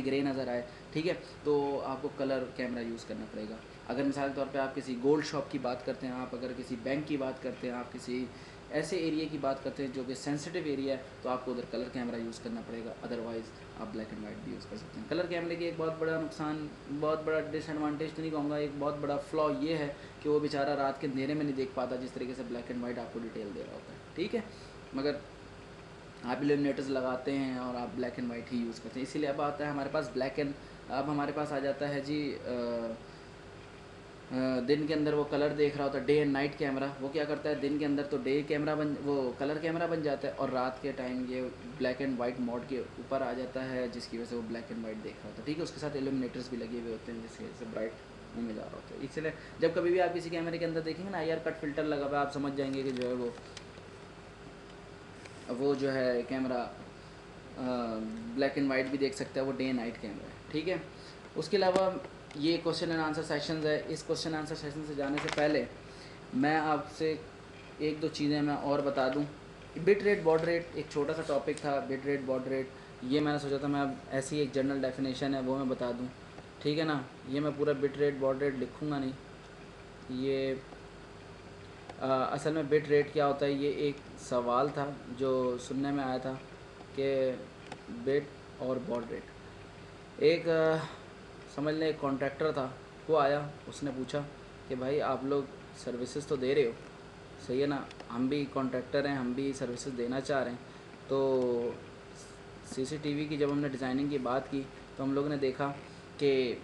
ग्रे नज़र आए, ठीक है। तो आपको कलर कैमरा यूज़ करना पड़ेगा। अगर मिसाल के तौर पे आप किसी गोल्ड शॉप की बात करते हैं, आप अगर किसी बैंक की बात करते हैं, आप किसी ऐसे एरिया की बात करते हैं जो कि सेंसिटिव एरिया है, तो आपको उधर कलर कैमरा यूज़ करना पड़ेगा, अदरवाइज़ आप ब्लैक एंड वाइट भी यूज़ कर सकते हैं। कलर कैमरे की एक बहुत बड़ा नुकसान, बहुत बड़ा डिसएडवांटेज तो नहीं कहूँगा, एक बहुत बड़ा फ्लॉ ये है कि वो बेचारा रात के अंधेरे में नहीं देख पाता जिस तरीके से ब्लैक एंड वाइट आपको डिटेल दे रहा होता है, ठीक है। मगर आप इल्यूमिनेटर्स लगाते हैं और आप black and white he use करते हैं, इसीलिए अब आता है हमारे पास ब्लैक एंड, अब हमारे पास आ जाता है जी दिन के अंदर वो कलर देख रहा होता है, डे एंड नाइट कैमरा, वो क्या करता है दिन के अंदर तो डे कैमरा वो कलर कैमरा बन जाता है, और रात के टाइम ये ब्लैक एंड वाइट मोड के ऊपर आ जाता है, जिसकी वजह से वो ब्लैक एंड वाइट देख रहा होता है, ठीक है। उसके साथ इल्यूमिनेटर्स भी लगे हुए होते हैं जिसकी वजह से ब्राइट में जा रहा होता है। इसलिए जब कभी भी आप किसी कैमरे के अंदर देखेंगे ना IR कट फिल्टर लगा हुआ, आप समझ जाएंगे कि जो है वो जो है कैमरा ब्लैक एंड वाइट भी देख सकता है, वो डे एंड नाइट कैमरा है, ठीक है। उसके अलावा ये क्वेश्चन एंड आंसर सेशंस है। इस क्वेश्चन आंसर सेशन से जाने से पहले मैं आपसे एक दो चीज़ें मैं और बता दूं। बिट रेट बॉड रेट एक छोटा सा टॉपिक था, बिट रेट बॉड रेट, ये मैंने सोचा था मैं अब ऐसी एक जनरल डेफिनेशन है वो मैं बता दूं, ठीक है ना। ये मैं पूरा बिट रेट बॉड रेट लिखूँगा नहीं, ये असल में बिट रेट क्या होता है, ये एक सवाल था जो सुनने में आया था कि बिट और बॉड रेट। एक समझ लें एक कॉन्ट्रैक्टर था, वो आया, उसने पूछा कि भाई आप लोग सर्विसेज तो दे रहे हो, सही है ना, हम भी कॉन्ट्रैक्टर हैं, हम भी सर्विसेज देना चाह रहे हैं। तो सीसीटीवी की जब हमने डिज़ाइनिंग की बात की तो हम लोगों ने देखा कि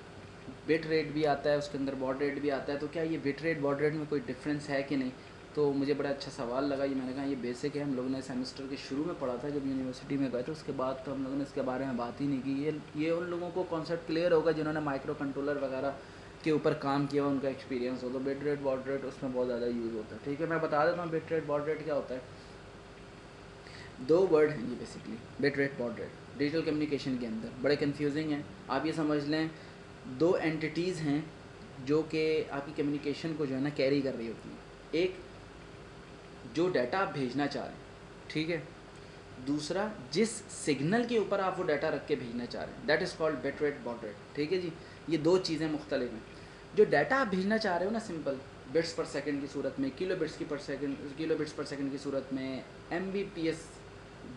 बिट रेट भी आता है, उसके अंदर बॉड रेट भी आता है, तो क्या ये बिट रेट बॉड रेट में कोई डिफरेंस है कि नहीं। तो मुझे बड़ा अच्छा सवाल लगा ये, मैंने कहा ये बेसिक है, हम लोगों ने सेमेस्टर के शुरू में पढ़ा था जब यूनिवर्सिटी में गए थे, उसके बाद तो हम लोगों ने इसके बारे में बात ही नहीं की। ये उन लोगों को कॉन्सेप्ट क्लियर होगा जिन्होंने माइक्रो कंट्रोलर वगैरह के ऊपर काम किया, उनका एक्सपीरियंस हो। तो बिट रेट बॉड रेट उसमें बहुत ज़्यादा यूज़ होता है। ठीक है, मैं बता देता हूँ बिट रेट बॉड रेट क्या होता है। दो वर्ड हैं ये basically, bit rate baud rate. Digital communication के अंदर बड़े कंफ्यूजिंग हैं। आप ये समझ लें दो एंटिटीज़ हैं जो कि आपकी कम्युनिकेशन को जो है ना कैरी कर रही होती हैं। एक जो डाटा आप भेजना चाह रहे हैं, ठीक है, दूसरा जिस सिग्नल के ऊपर आप वो डाटा रख के भेजना चाह रहे हैं, that is called bit rate baud rate. ठीक है जी, ये दो चीज़ें मुख्तलिफ हैं। जो डाटा आप भेजना चाह रहे हो ना, सिंपल बिट्स पर सेकंड की सूरत में, किलो बिट्स पर सेकंड की सूरत में, MBPS,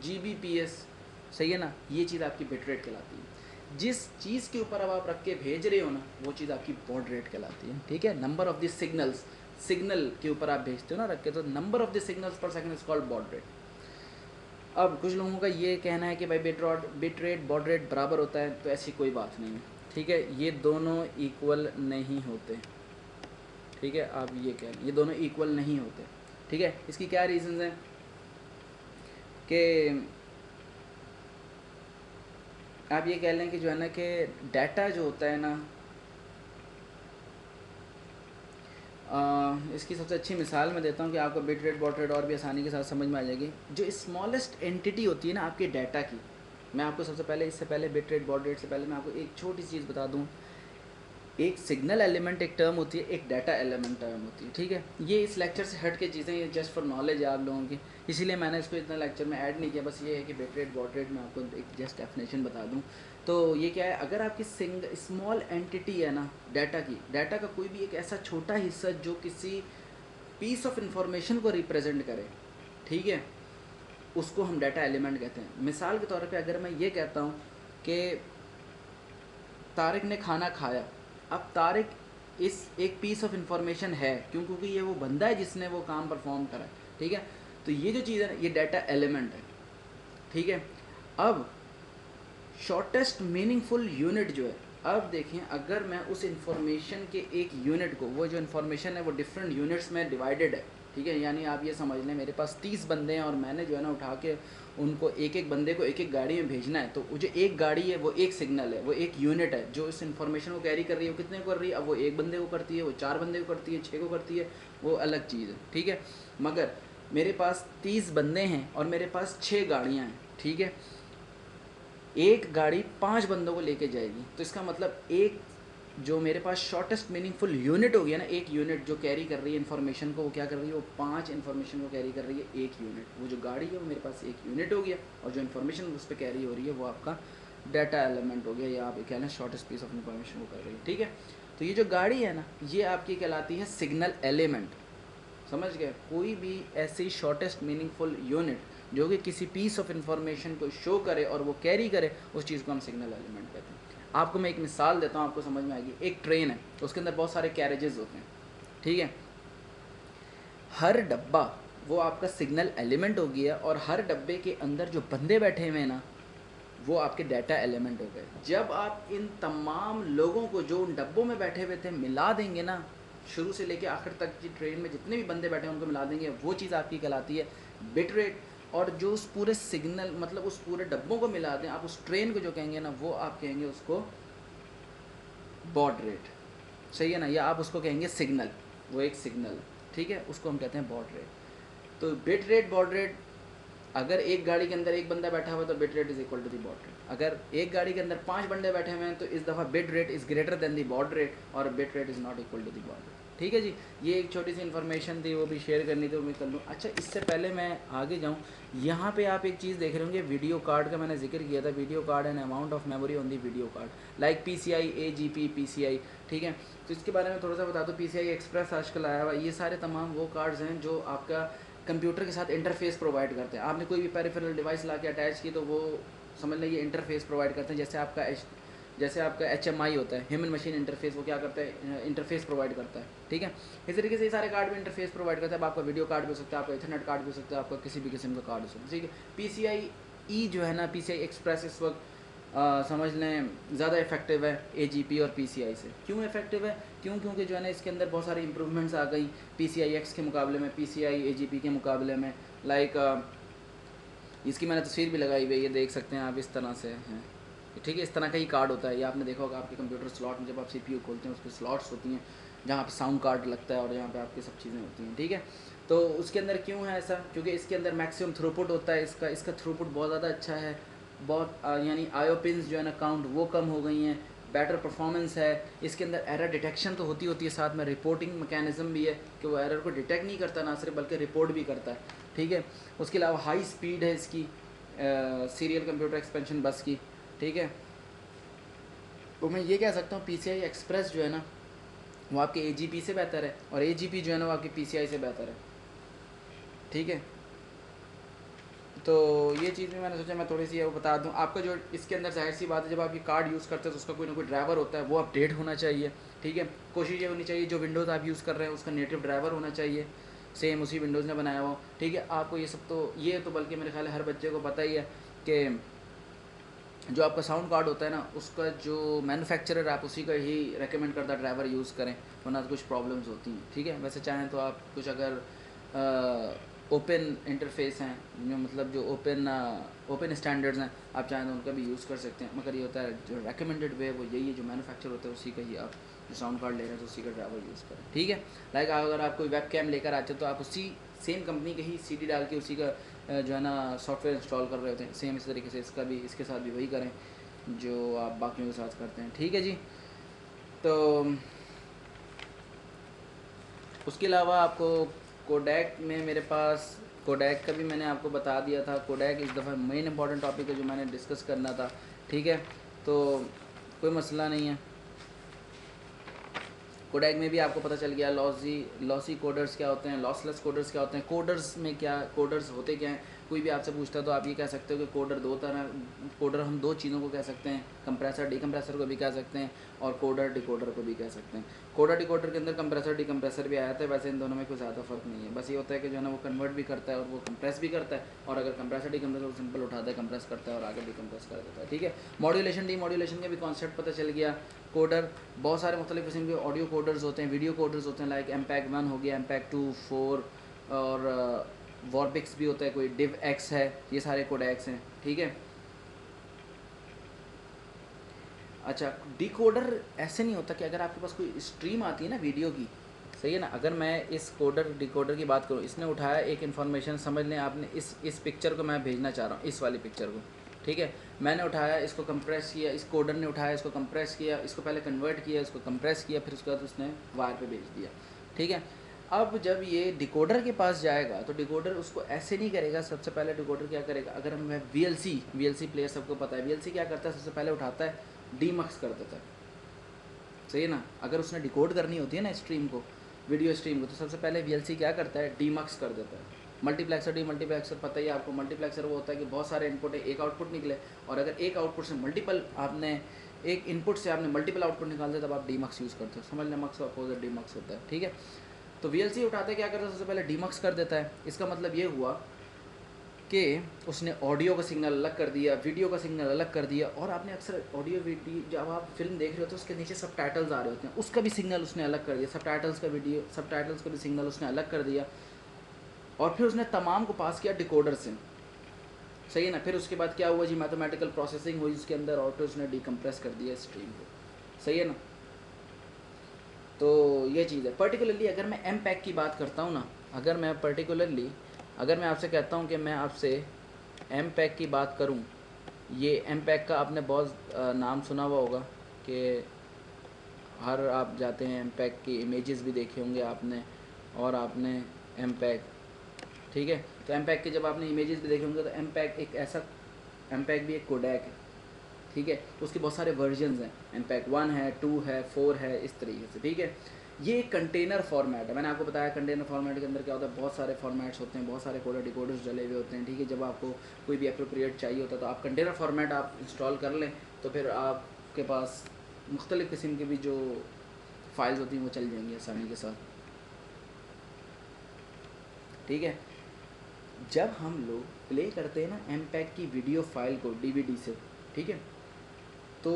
GBPS, सही है ना, ये चीज़ आपकी बिट रेट कहलाती है। जिस चीज़ के ऊपर अब आप रख के भेज रहे हो ना, वो चीज़ आपकी बॉड रेट कहलाती है। ठीक है, number of the signals, signal के ऊपर आप भेजते हो ना रख के, तो number of the signals per second is called baud rate. अब कुछ लोगों का ये कहना है कि भाई बिट रेट बॉड रेट बराबर होता है, तो ऐसी कोई बात नहीं है। ठीक है, ये दोनों इक्वल नहीं होते। ठीक है, आप ये कह रहे हैं ये दोनों इक्वल नहीं होते। ठीक है, इसकी क्या रीज़न हैं कि आप ये कह लें कि जो है ना कि डाटा जो होता है ना, इसकी सबसे अच्छी मिसाल मैं देता हूँ कि आपको बिट रेट बॉड रेट और भी आसानी के साथ समझ में आ जाएगी। जो स्मॉलेस्ट एंटिटी होती है ना आपके डाटा की, मैं आपको सबसे पहले, इससे पहले बिट रेट बॉड रेट से पहले मैं आपको एक छोटी चीज़ बता दूँ। एक सिग्नल एलिमेंट एक टर्म होती है, एक डाटा एलिमेंट टर्म होती है। ठीक है, ये इस लेक्चर से हट के चीज़ें, ये जस्ट फॉर नॉलेज है आप लोगों की, इसीलिए मैंने इसको इतना लेक्चर में ऐड नहीं किया। बस ये है कि बिट रेट बॉड रेट में आपको एक जस्ट डेफिनेशन बता दूं। तो ये क्या है, अगर आपकी स्मॉल एंटिटी है ना डाटा की, डाटा का कोई भी एक ऐसा छोटा हिस्सा जो किसी पीस ऑफ इंफॉर्मेशन को रिप्रेजेंट करे, ठीक है, उसको हम डाटा एलिमेंट कहते हैं। मिसाल के तौर पे अगर मैं ये कहता हूँ कि तारिक ने खाना खाया, अब तारिक इस एक पीस ऑफ इंफॉर्मेशन है, क्यों, क्योंकि ये वो बंदा है जिसने वो काम परफॉर्म करा है। ठीक है, तो ये जो चीज़ है ये डाटा एलिमेंट है। ठीक है, अब शॉर्टेस्ट मीनिंगफुल यूनिट जो है, अब देखें अगर मैं उस इंफॉर्मेशन के एक यूनिट को, वो जो इन्फॉर्मेशन है वो डिफरेंट यूनिट्स में डिवाइडेड है। ठीक है, यानी आप ये समझ लें मेरे पास 30 बंदे हैं और मैंने जो है ना उठा के उनको एक एक बंदे को एक एक गाड़ी में भेजना है, तो वो जो एक गाड़ी है वो एक सिग्नल है, वो एक यूनिट है जो इस इन्फॉर्मेशन को कैरी कर रही है। वो कितने को कर रही है, अब वो एक बंदे को करती है, वो 4 बंदे को करती है, 6 को करती है, वो अलग चीज़ है। ठीक है, मगर मेरे पास 30 बंदे हैं और मेरे पास 6 गाड़ियाँ हैं। ठीक है, एक गाड़ी 5 बंदों को लेके जाएगी, तो इसका मतलब एक जो मेरे पास शॉर्टेस्ट मीनिंगफुल यूनिट हो गया ना, एक यूनिट जो कैरी कर रही है इन्फॉर्मेशन को, वो क्या कर रही है, वो 5 इन्फॉर्मेशन को कैरी कर रही है एक यूनिट। वो जो गाड़ी है वो मेरे पास एक यूनिट हो गया, और जो इन्फॉर्मेशन उस पर कैरी हो रही है वो आपका डाटा एलिमेंट हो गया, या आप कह लें शॉर्टेस्ट पीस ऑफ इन्फॉर्मेशन को कर रही है। ठीक है, तो ये जो गाड़ी है ना, ये आपकी कहलाती है सिग्नल एलिमेंट। समझ गए, कोई भी ऐसी शॉर्टेस्ट मीनिंगफुल यूनिट जो कि किसी पीस ऑफ इन्फॉर्मेशन को शो करे और वो कैरी करे, उस चीज़ को हम सिग्नल एलिमेंट कहते हैं। आपको मैं एक मिसाल देता हूँ, आपको समझ में आएगी। एक ट्रेन है, उसके अंदर बहुत सारे कैरेजेस होते हैं। ठीक है, हर डब्बा वो आपका सिग्नल एलिमेंट हो गया, और हर डब्बे के अंदर जो बंदे बैठे हुए हैं ना, वो आपके डाटा एलिमेंट हो गए। जब आप इन तमाम लोगों को जो उन डब्बों में बैठे हुए थे मिला देंगे ना, शुरू से लेके आखिर तक की ट्रेन में जितने भी बंदे बैठे हैं उनको मिला देंगे, वो चीज़ आपकी कहलाती है बिट रेट। और जो उस पूरे सिग्नल, मतलब उस पूरे डब्बों को मिला दें, आप उस ट्रेन को जो कहेंगे ना, वो आप कहेंगे उसको बॉड रेट। सही है ना, या आप उसको कहेंगे सिग्नल, वो एक सिग्नल। ठीक है, उसको हम कहते हैं बॉड रेट। तो बिट रेट बॉड रेट, अगर एक गाड़ी के अंदर एक बंदा बैठा हुआ है तो bit rate is equal to the baud rate. अगर एक गाड़ी के अंदर 5 बंदे बैठे हुए हैं तो इस दफ़ा bit rate is greater than the baud rate, और bit rate is not equal to the baud rate. ठीक है जी, ये एक छोटी सी इन्फॉर्मेशन थी, वो भी शेयर करनी थी, वो मैं कर लूँ। अच्छा, इससे पहले मैं आगे जाऊँ, यहाँ पे आप एक चीज़ देख रहे होंगे, वीडियो कार्ड का मैंने जिक्र किया था, video card and amount of memory on the video card like PCI AGP PCI, ठीक है। तो इसके बारे में थोड़ा सा बता दो। PCI एक्सप्रेस आजकल आया हुआ, ये सारे तमाम वो कार्ड्स हैं जो आपका कंप्यूटर के साथ इंटरफेस प्रोवाइड करते हैं। आपने कोई भी पेरिफेरल डिवाइस ला के अटैच की तो वो समझ लें ये इंटरफेस प्रोवाइड करते हैं। जैसे आपका HMI होता है, ह्यूमन मशीन इंटरफेस, वो क्या करता है, इंटरफेस प्रोवाइड करता है, ठीक है। इस तरीके से ये सारे कार्ड में इंटरफेस प्रोवाइड करता है। अब आपका वीडियो कार्ड भी हो सकता है, आपका इथरनेट कार्ड भी हो सकता है, आपका किसी भी किस्म का कार्ड हो सकता है, ठीक है। PCIe जो है ना, PCI एक्सप्रेस इस वक्त समझ लें ज़्यादा इफेक्टिव है AGP और PCI से। क्यों इफेक्टिव है? क्योंकि जो है ना इसके अंदर बहुत सारी इंप्रूवमेंट्स आ गई PCIX के मुकाबले में, PCI AGP के मुकाबले में। लाइक इसकी मैंने तस्वीर भी लगाई हुई है, ये देख सकते हैं आप, इस तरह से हैं, ठीक है। इस तरह का ही कार्ड होता है, ये आपने देखा होगा आपके कंप्यूटर स्लॉट में, जब आप CPU खोलते हैं उसके स्लॉट्स होती हैं जहाँ पे साउंड कार्ड लगता है और यहाँ पे आपकी सब चीज़ें होती हैं, ठीक है। तो उसके अंदर क्यों है ऐसा? क्योंकि इसके अंदर मैक्सिमम थ्रूपुट होता है, इसका थ्रूपुट बहुत ज़्यादा अच्छा है, बहुत यानी IO पिन्स जो है ना काउंट वो कम हो गई हैं, बेटर परफॉर्मेंस है। इसके अंदर एरर डिटेक्शन तो होती है, साथ में रिपोर्टिंग मैकेनिज़्म भी है कि वो एरर को डिटेक्ट नहीं करता ना सिर्फ, बल्कि रिपोर्ट भी करता है, ठीक है। उसके अलावा हाई स्पीड है इसकी सीरियल कंप्यूटर एक्सपेंशन बस की, ठीक है। तो मैं ये कह सकता हूँ PCI एक्सप्रेस जो है ना वो आपके AGP से बेहतर है, और AGP जो है ना वो आपके PCI से बेहतर है, ठीक है। तो ये चीज़ भी मैंने सोचा मैं थोड़ी सी वो बता दूं आपको। जो इसके अंदर जाहिर सी बात है, जब आप ये कार्ड यूज़ करते हैं तो उसका कोई ना कोई ड्राइवर होता है, वो अपडेट होना चाहिए, ठीक है। कोशिश ये होनी चाहिए जो विंडोज़ आप यूज़ कर रहे हैं उसका नेटिव ड्राइवर होना चाहिए, सेम उसी विंडोज़ ने बनाया हो, ठीक है। आपको ये सब तो बल्कि मेरे ख्याल है हर बच्चे को पता ही है कि जो आपका साउंड कार्ड होता है ना उसका जो मैन्युफैक्चरर, आप उसी का ही रेकमेंड करता ड्राइवर यूज़ करें, वरना तो कुछ प्रॉब्लम्स होती हैं, ठीक है। वैसे चाहें तो आप कुछ अगर ओपन इंटरफेस हैं, जो मतलब जो ओपन स्टैंडर्ड्स हैं, आप चाहें तो उनका भी यूज़ कर सकते हैं, मगर ये होता है जो रेकमेंडेड वे वो यही है, जो मैन्युफैक्चर होता है उसी का ही आप जो साउंड कार्ड ले रहे हैं तो उसी का ड्राइवर यूज़ करें, ठीक है। लाइक अगर आप कोई वेब कैम लेकर आते हो तो आप उसी सेम कंपनी के ही CD डाल के उसी का जो है ना सॉफ्टवेयर इंस्टॉल कर रहे होते हैं, सेम इस तरीके से इसके साथ भी वही करें जो आप बाकियों के साथ करते हैं, ठीक है जी। तो उसके अलावा आपको कोडैक में, मेरे पास कोडैक का भी मैंने आपको बता दिया था। कोडैक इस दफ़ा मेन इंपॉर्टेंट टॉपिक है जो मैंने डिस्कस करना था, ठीक है। तो कोई मसला नहीं है। कोडैक में भी आपको पता चल गया लॉसी कोडर्स क्या होते हैं, लॉसलेस कोडर्स क्या होते हैं, कोडर्स में क्या, कोडर्स होते क्या हैं। कोई भी आपसे पूछता है तो आप ये कह सकते हो कि कोडर हम दो चीज़ों को कह सकते हैं, कंप्रेसर डिकम्प्रेसर को भी कह सकते हैं, और कोडर डिकोडर को भी कह सकते हैं। कोडर डिकोडर के अंदर कंप्रेसर डिकम्प्रेसर भी आया था, वैसे इन दोनों में कोई ज़्यादा फ़र्क नहीं है। बस ये होता है कि जो है ना वो कन्वर्ट भी करता है और वो कंप्रेस भी करता है, और अगर कंप्रेसर डिकम्प्रेसर सिंपल उठाता है, कंप्रेस करता है और आगे डिकम्प्रेस कर देता है, ठीक है। मॉड्यूलेशन डीमॉड्यूलेशन का भी कॉन्सेप्ट पता चल गया। कोडर बहुत सारे मुख्तलिफ किस्म के ऑडियो कोडर्स होते हैं, वीडियो कोडर्स होते हैं, लाइक MPEG 1 हो गया, MPEG 2, 4 और वॉर्बिक्स भी होता है, कोई DivX है, ये सारे कोडेक्स हैं, ठीक है। अच्छा, डिकोडर ऐसे नहीं होता कि अगर आपके पास कोई स्ट्रीम आती है ना वीडियो की, सही है ना, अगर मैं इस डिकोडर की बात करूँ, इसने उठाया एक इन्फॉर्मेशन, समझ लें आपने इस पिक्चर को मैं भेजना चाह रहा हूँ, इस वाली पिक्चर को, ठीक है। मैंने उठाया, इसको कंप्रेस किया, इस कोडर ने उठाया, इसको कंप्रेस किया, इसको पहले कन्वर्ट किया, इसको कंप्रेस किया, फिर उसके बाद उसने वायर पे भेज दिया, ठीक है। अब जब ये डिकोडर के पास जाएगा तो डिकोडर उसको ऐसे नहीं करेगा। सबसे पहले डिकोडर क्या करेगा, अगर मैं VLC प्लेयर सबको पता है, VLC क्या करता है, सबसे पहले उठाता है, डीमक्स कर देता है, सही है ना। अगर उसने डिकोड करनी होती है ना स्ट्रीम को, वीडियो स्ट्रीम को, तो सबसे पहले VLC क्या करता है, डीमक्स कर देता है। मल्टीप्लेक्सर डीमल्टीप्लेक्सर पता ही है आपको। मल्टीप्लेक्सर वो होता है कि बहुत सारे इनपुट है, एक आउटपुट निकले, और अगर एक आउटपुट से मल्टीपल आपने एक इनपुट से आपने मल्टीपल आउटपुट निकाल दिया तब आप डीमक्स यूज़ करते हो। समझ लें मक्स का अपोजिट डीमक्स होता है, ठीक है। तो VLC उठाता है, क्या करता है, सबसे पहले डीमक्स कर देता है। इसका मतलब ये हुआ कि उसने ऑडियो का सिग्नल अलग कर दिया, वीडियो का सिग्नल अलग कर दिया, और आपने अक्सर ऑडियो वीडियो जब आप फिल्म देख रहे हो तो उसके नीचे सब टाइटल्स आ रहे होते हैं, उसका भी सिग्नल उसने अलग कर दिया, सब टाइटल्स का भी सिग्नल उसने अलग कर दिया, और फिर उसने तमाम को पास किया डिकोडर से, सही है ना। फिर उसके बाद क्या हुआ जी, मैथमेटिकल प्रोसेसिंग हुई उसके अंदर, और फिर उसने डिकम्प्रेस कर दिया स्ट्रीम को, सही है ना। तो ये चीज़ है। पर्टिकुलरली अगर मैं MPEG की बात करता हूँ ना, अगर मैं आपसे कहता हूँ कि मैं आपसे MPEG की बात करूँ, ये MPEG का आपने बहुत नाम सुना हुआ होगा कि हर आप जाते हैं एमपैक की इमेजेस भी देखे होंगे आपने, और आपने एमपैक, ठीक है, तो एमपैक के जब आपने इमेजेस भी देखे होंगे तो एमपैक एक ऐसा, एमपैक भी एक कोडैक है, ठीक है, तो उसके बहुत सारे वर्जन्स हैं, एमपैक 1 है, 2 है, 4 है, इस तरीके से, ठीक है। ये एक कंटेनर फॉर्मेट है, मैंने आपको बताया कंटेनर फॉर्मेट के अंदर क्या होता है, बहुत सारे फॉर्मेट्स होते हैं, बहुत सारे कोडर डिकोडर्स डले हुए होते हैं, ठीक है। जब आपको कोई भी एप्रोप्रिएट चाहिए होता है तो आप कंटेनर फॉर्मेट आप इंस्टॉल कर लें, तो फिर आपके पास मुख्तलिफ़ किस्म की भी जो फाइल्स होती हैं वो चल जाएंगी आसानी के साथ, ठीक है। जब हम लोग प्ले करते हैं ना एमपैक की वीडियो फाइल को डीवीडी से, ठीक है, तो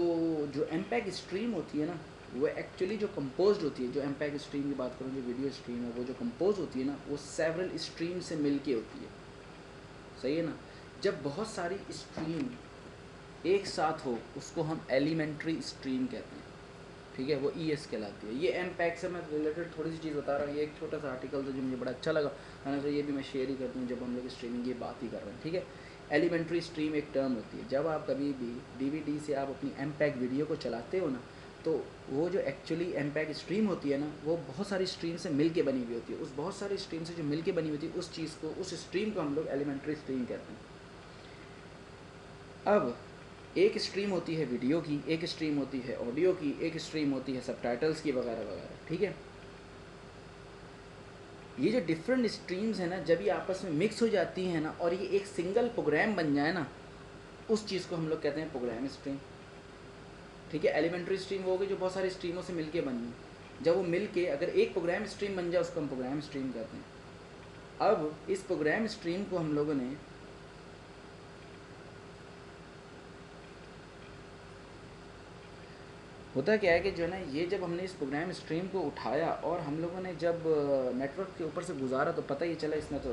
जो एमपैक स्ट्रीम होती है ना, वो एक्चुअली जो कंपोज्ड होती है, जो एमपैक स्ट्रीम की बात करूँ, जो वीडियो स्ट्रीम है, वो जो कंपोज होती है ना, वो सेवरल स्ट्रीम से मिल के होती है, सही है ना। जब बहुत सारी स्ट्रीम एक साथ हो उसको हम एलिमेंट्री स्ट्रीम कहते हैं, ठीक है, वो ES कहलाती है। ये एमपैक से मैं रिलेटेड थोड़ी सी चीज़ बता रहा हूँ, ये एक छोटा सा आर्टिकल था जो मुझे बड़ा अच्छा लगा, मैंने सोचा ये भी मैं शेयर ही करता हूँ जब हम लोग स्ट्रीमिंग की बात ही कर रहे हैं, ठीक है। एलिमेंट्री स्ट्रीम एक टर्म होती है, जब आप कभी भी DVD से आप अपनी एमपैक वीडियो को चलाते हो ना, तो वो जो एक्चुअली एमपैक स्ट्रीम होती है ना, वो बहुत सारी स्ट्रीम से मिल के बनी हुई होती है, उस बहुत सारी स्ट्रीम से जो मिल के बनी हुई होती है, उस चीज़ को, उस स्ट्रीम को हम लोग एलिमेंट्री स्ट्रीम कहते हैं। अब एक स्ट्रीम होती है वीडियो की, एक स्ट्रीम होती है ऑडियो की, एक स्ट्रीम होती है सबटाइटल्स की, वगैरह वगैरह, ठीक है। ये जो डिफरेंट स्ट्रीम्स हैं ना, जब ये आपस में मिक्स हो जाती हैं ना और ये एक सिंगल प्रोग्राम बन जाए ना, उस चीज़ को हम लोग कहते हैं प्रोग्राम स्ट्रीम, ठीक है। एलिमेंट्री स्ट्रीम वो होगी जो बहुत सारी स्ट्रीमों से मिलके बनी, जब वो मिलके अगर एक प्रोग्राम स्ट्रीम बन जाए उसको हम प्रोग्राम स्ट्रीम कहते हैं। अब इस प्रोग्राम स्ट्रीम को हम लोगों ने होता क्या है कि जो है ना, ये जब हमने इस प्रोग्राम स्ट्रीम को उठाया और हम लोगों ने जब नेटवर्क के ऊपर से गुजारा तो पता ही चला इसने तो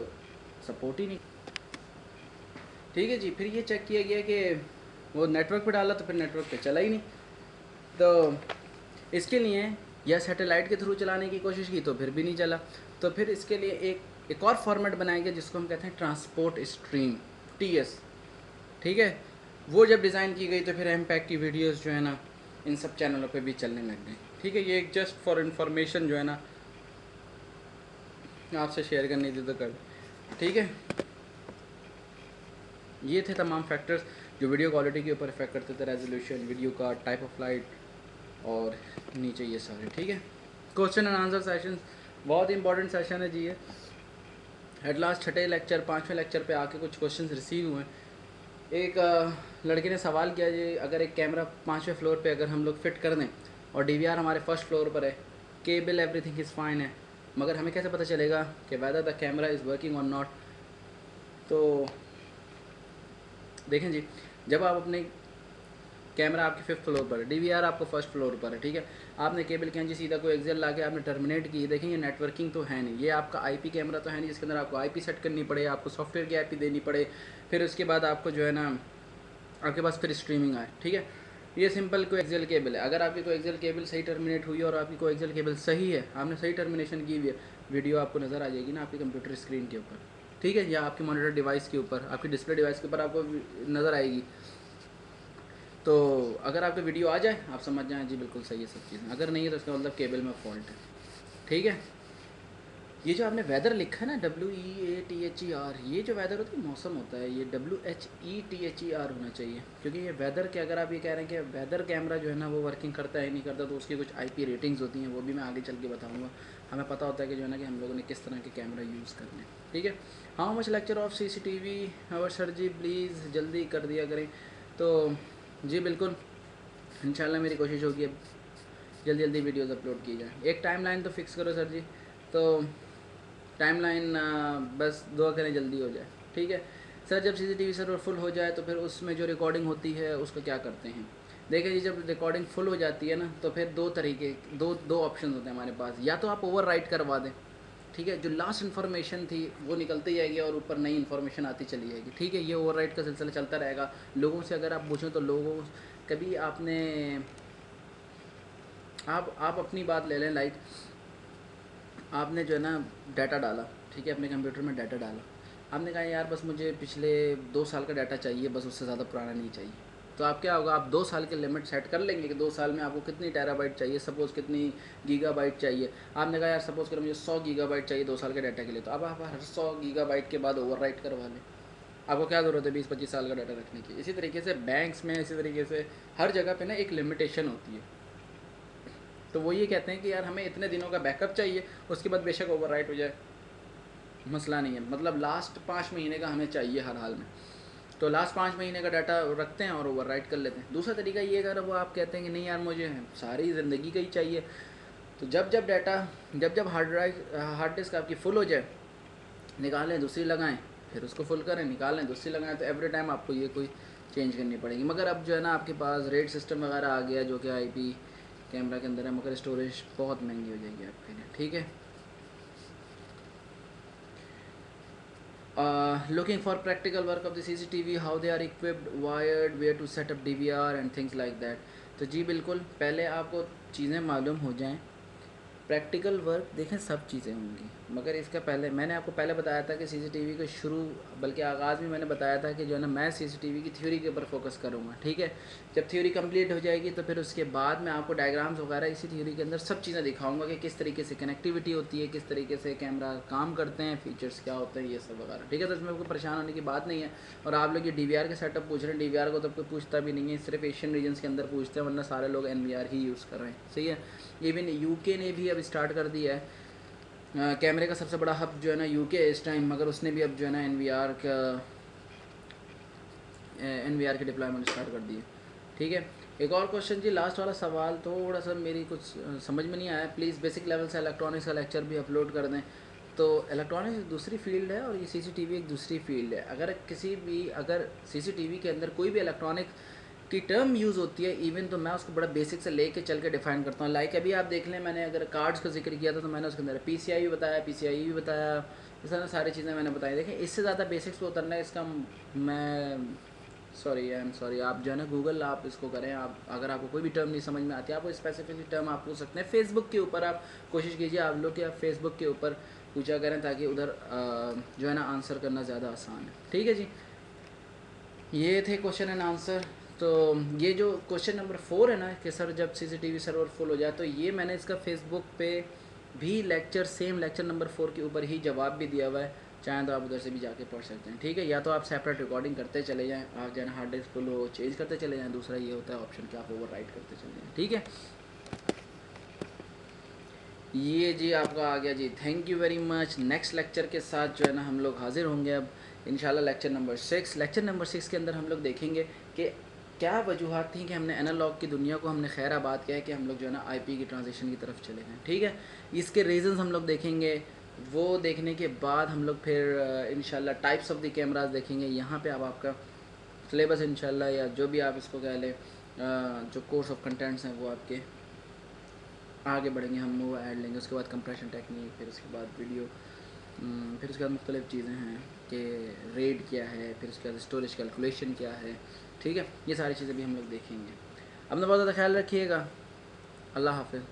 सपोर्ट ही नहीं, ठीक है जी। फिर ये चेक किया गया कि वो नेटवर्क पे डाला तो फिर नेटवर्क पे चला ही नहीं, तो इसके लिए या सैटेलाइट के थ्रू चलाने की कोशिश की तो फिर भी नहीं चला, तो फिर इसके लिए एक और फॉर्मेट बनाया गया जिसको हम कहते हैं ट्रांसपोर्ट स्ट्रीम, TS, ठीक है। वो जब डिज़ाइन की गई तो फिर एमपैक की वीडियोस जो है ना इन सब चैनलों पे भी चलने लग गई, ठीक है। ये एक जस्ट फॉर इन्फॉर्मेशन जो है ना आपसे शेयर करनी थी तो कर, ठीक है। ये थे तमाम फैक्टर्स जो वीडियो क्वालिटी के ऊपर इफेक्ट करते थे, रेजोल्यूशन, वीडियो का टाइप ऑफ लाइट और नीचे ये सारे, ठीक है। क्वेश्चन एंड आंसर सेशन बहुत इंपॉर्टेंट सेशन है जी ये। एट लास्ट छठे लेक्चर 5वें लेक्चर पे आके कुछ क्वेश्चन रिसीव हुए। एक लड़के ने सवाल किया जी, अगर एक कैमरा 5वें फ्लोर पे अगर हम लोग फिट कर दें और DVR हमारे फर्स्ट फ्लोर पर है, केबल एवरीथिंग इज़ फाइन है, मगर हमें कैसे पता चलेगा कि whether the camera is working और नॉट। तो देखें जी, जब आप अपने कैमरा आपके 5th फ्लोर पर है, DVR आपको फर्स्ट फ्लोर पर है, ठीक है, आपने केबल खींची सीधा कोई एक्सेल ला के आपने टर्मिनेट की, देखें ये नेटवर्किंग तो है नहीं, ये आपका IP कैमरा तो है नहीं जिसके अंदर आपको IP सेट करनी पड़े, आपको सॉफ्टवेयर की IP देनी पड़े, फिर उसके बाद आपको जो है ना आपके पास फिर स्ट्रीमिंग आए, ठीक है। ये सिंपल कोई एक्सेल केबल है, अगर आपकी कोई एक्सेल केबल सही टर्मिनेट हुई है और आपकी कोई एक्सेल केबल सही है, आपने सही टर्मिनेशन की हुई है, वीडियो आपको नज़र आ जाएगी ना आपकी कंप्यूटर स्क्रीन के ऊपर, ठीक है, या आपकी मॉनिटर डिवाइस के ऊपर, आपकी डिस्प्ले डिवाइस के ऊपर आपको नज़र आएगी। तो अगर आपका वीडियो आ जाए आप समझ जाएँ जी बिल्कुल सही है सब चीज़ें, अगर नहीं है तो इसका मतलब केबल में फॉल्ट है, ठीक है। ये जो आपने वेदर लिखा है ना WEATHER, ये जो वेदर होता है मौसम होता है, ये WHETHER होना चाहिए, क्योंकि ये वेदर के अगर आप ये कह रहे हैं कि वेदर कैमरा जो है ना वो वर्किंग करता है नहीं करता, तो उसकी कुछ IP रेटिंग्स होती हैं, वो भी मैं आगे चल के बताऊँगा। हमें पता होता है कि जो है ना कि हम लोगों ने किस तरह के कैमरा यूज़ करने, ठीक है। How much lecture of CCTV और सर जी प्लीज़ जल्दी कर दिया करें। तो जी बिल्कुल, इंशाल्लाह मेरी कोशिश होगी अब जल्दी जल्दी वीडियोज़ अपलोड की जाए। एक टाइमलाइन तो फिक्स करो सर जी, तो टाइमलाइन बस दुआ करें जल्दी हो जाए, ठीक है सर। जब CCTV सर्वर फुल हो जाए तो फिर उसमें जो रिकॉर्डिंग होती है उसको क्या करते हैं। देखिए जी, जब रिकॉर्डिंग फुल हो जाती है ना तो फिर दो ऑप्शन होते हैं हमारे पास, या तो आप ओवर राइट करवा दें, ठीक है, जो लास्ट इन्फॉर्मेशन थी वो निकलती जाएगी और ऊपर नई इन्फॉर्मेशन आती चली जाएगी, ठीक है। ये ओवर राइट का सिलसिला चलता रहेगा। लोगों से अगर आप पूछें तो लोगों कभी आपने आप अपनी बात ले लें, लाइक आपने जो है ना डाटा डाला, ठीक है, अपने कंप्यूटर में डाटा डाला, आपने कहा यार बस मुझे पिछले 2 साल का डाटा चाहिए, बस उससे ज़्यादा पुराना नहीं चाहिए, तो आप क्या होगा, आप 2 साल की लिमिट सेट कर लेंगे कि 2 साल में आपको कितनी टेराबाइट चाहिए, सपोज़ कितनी गीगाबाइट चाहिए। आपने कहा यार सपोज़ करो मुझे 100 गीगाबाइट चाहिए 2 साल के डाटा के लिए, तो अब आप हर 100 गीगाबाइट के बाद ओवरराइट करवा लें। आपको क्या ज़रूरत है 20-25 साल का डाटा रखने की। इसी तरीके से बैंक्स में, इसी तरीके से हर जगह पे ना एक लिमिटेशन होती है। तो वो ये कहते हैं कि यार हमें इतने दिनों का बैकअप चाहिए, उसके बाद बेशक ओवरराइट हो जाए, मसला नहीं है। मतलब लास्ट 5 महीने का हमें चाहिए हर हाल में, तो लास्ट 5 महीने का डाटा रखते हैं और ओवरराइट कर लेते हैं। दूसरा तरीका ये, अगर वो आप कहते हैं कि नहीं यार मुझे सारी ज़िंदगी का ही चाहिए, तो जब जब डाटा, जब जब हार्ड डिस्क आपकी फुल हो जाए, निकालें दूसरी लगाएं, फिर उसको फुल करें, निकालें दूसरी लगाएं। तो एवरी टाइम आपको ये कोई चेंज करनी पड़ेगी। मगर अब जो है ना आपके पास रेट सिस्टम वगैरह आ गया जो कि आईपी कैमरा के अंदर है, मगर स्टोरेज बहुत महंगी हो जाएगी आपके लिए, ठीक है। Looking for practical work of the CCTV, how they are equipped, wired, where to set up DVR and things like that। तो जी बिल्कुल, पहले आपको चीज़ें मालूम हो जाएं। प्रैक्टिकल वर्क देखें सब चीज़ें होंगी, मगर इसका पहले मैंने आपको पहले बताया था कि सीसीटीवी का शुरू, बल्कि आगाज़ में मैंने बताया था कि जो है ना मैं सीसीटीवी की थ्योरी के ऊपर फोकस करूँगा, ठीक है। जब थ्योरी कंप्लीट हो जाएगी तो फिर उसके बाद मैं आपको डायग्राम्स वगैरह इसी थ्योरी के अंदर सब चीज़ें दिखाऊंगा कि किस तरीके से कनेक्टिविटी होती है, किस तरीके से कैमरा काम करते हैं, फीचर्स क्या होते हैं, ये सब वगैरह, ठीक है। तो इसमें कोई परेशान होने की बात नहीं है। और आप लोग ये DVR के सेटअप पूछ रहे हैं, DVR को तो कोई पूछता भी नहीं है, सिर्फ एशियन रीजन्स के अंदर पूछते हैं, वरना सारे लोग NVR ही यूज़ कर रहे हैं, सही है। इवन यूके ने भी अब स्टार्ट कर दिया है, कैमरे का सबसे बड़ा हब जो है ना यूके है इस टाइम, मगर उसने भी अब जो है ना NVR की डिप्लॉयमेंट स्टार्ट कर दी है, ठीक है। एक और क्वेश्चन जी, लास्ट वाला सवाल थोड़ा सा मेरी कुछ समझ में नहीं आया। प्लीज़ बेसिक लेवल से इलेक्ट्रॉनिक्स का लेक्चर भी अपलोड कर दें। तो इलेक्ट्रॉनिक्स एक दूसरी फील्ड है और ये CCTV एक दूसरी फील्ड है। अगर CCTV के अंदर कोई भी इलेक्ट्रॉनिक की टर्म यूज़ होती है इवन, तो मैं उसको बड़ा बेसिक से लेके चल के डिफाइन करता हूँ। लाइक अभी आप देख लें, मैंने अगर कार्ड्स का जिक्र किया था तो मैंने उसके अंदर PCI भी बताया, PCIe भी बताया, इस तरह सारी चीज़ें मैंने बताई। देखें इससे ज़्यादा बेसिक्स पे उतरना है इसका, मैं सॉरी, आई एम सॉरी, आप जो है ना गूगल आप इसको करें। आप अगर आपको कोई भी टर्म नहीं समझ में आती, आपको स्पेसिफिकली टर्म आप पूछ सकते हैं फेसबुक के ऊपर। आप कोशिश कीजिए आप लोग कि आप फेसबुक के ऊपर पूछा करें, ताकि उधर जो है ना आंसर करना ज़्यादा आसान है, ठीक है जी। ये थे क्वेश्चन एंड आंसर। तो ये जो क्वेश्चन नंबर 4 है ना कि सर जब CCTV सर्वर फुल हो जाए, तो ये मैंने इसका फेसबुक पे भी लेक्चर, सेम लेक्चर नंबर 4 के ऊपर ही जवाब भी दिया हुआ है, चाहें तो आप उधर से भी जाके पढ़ सकते हैं, ठीक है। या तो आप सेपरेट रिकॉर्डिंग करते चले जाएँ, आप जो है हार्ड डिस्क फुल हो चेंज करते चले जाएँ, दूसरा ये होता है ऑप्शन कि आप ओवरराइट करते चले जाएँ, ठीक है। ये जी आपका आ गया जी, thank you very much. Next lecture के साथ जो है ना हम लोग हाजिर होंगे अब इंशाल्लाह, लेक्चर नंबर 6। लेक्चर नंबर 6 के अंदर हम लोग देखेंगे कि क्या वजूहत थी कि हमने एनालॉग की दुनिया को हमने खैराबाद किया है कि हम लोग जो है ना IP की ट्रांजिशन की तरफ चले गए, ठीक है। इसके रीज़न्स हम लोग देखेंगे। वो देखने के बाद हम लोग फिर इंशाल्लाह टाइप्स ऑफ द कैमराज देखेंगे। यहाँ पे अब आपका सिलेबस इंशाल्लाह, या जो भी आप इसको कह लें, जो कोर्स ऑफ कंटेंट्स हैं वो आपके आगे बढ़ेंगे। हम वो ऐड लेंगे, उसके बाद कंप्रेशन टेक्निक, फिर उसके बाद वीडियो, फिर उसके बाद मुख्तलिफ़ चीज़ें हैं कि रेट क्या है, फिर उसके बाद स्टोरेज कैलकुलेशन क्या है, ठीक है। ये सारी चीज़ें भी हम लोग देखेंगे। अपना बहुत ज़्यादा ख्याल रखिएगा। अल्लाह हाफ़िज़।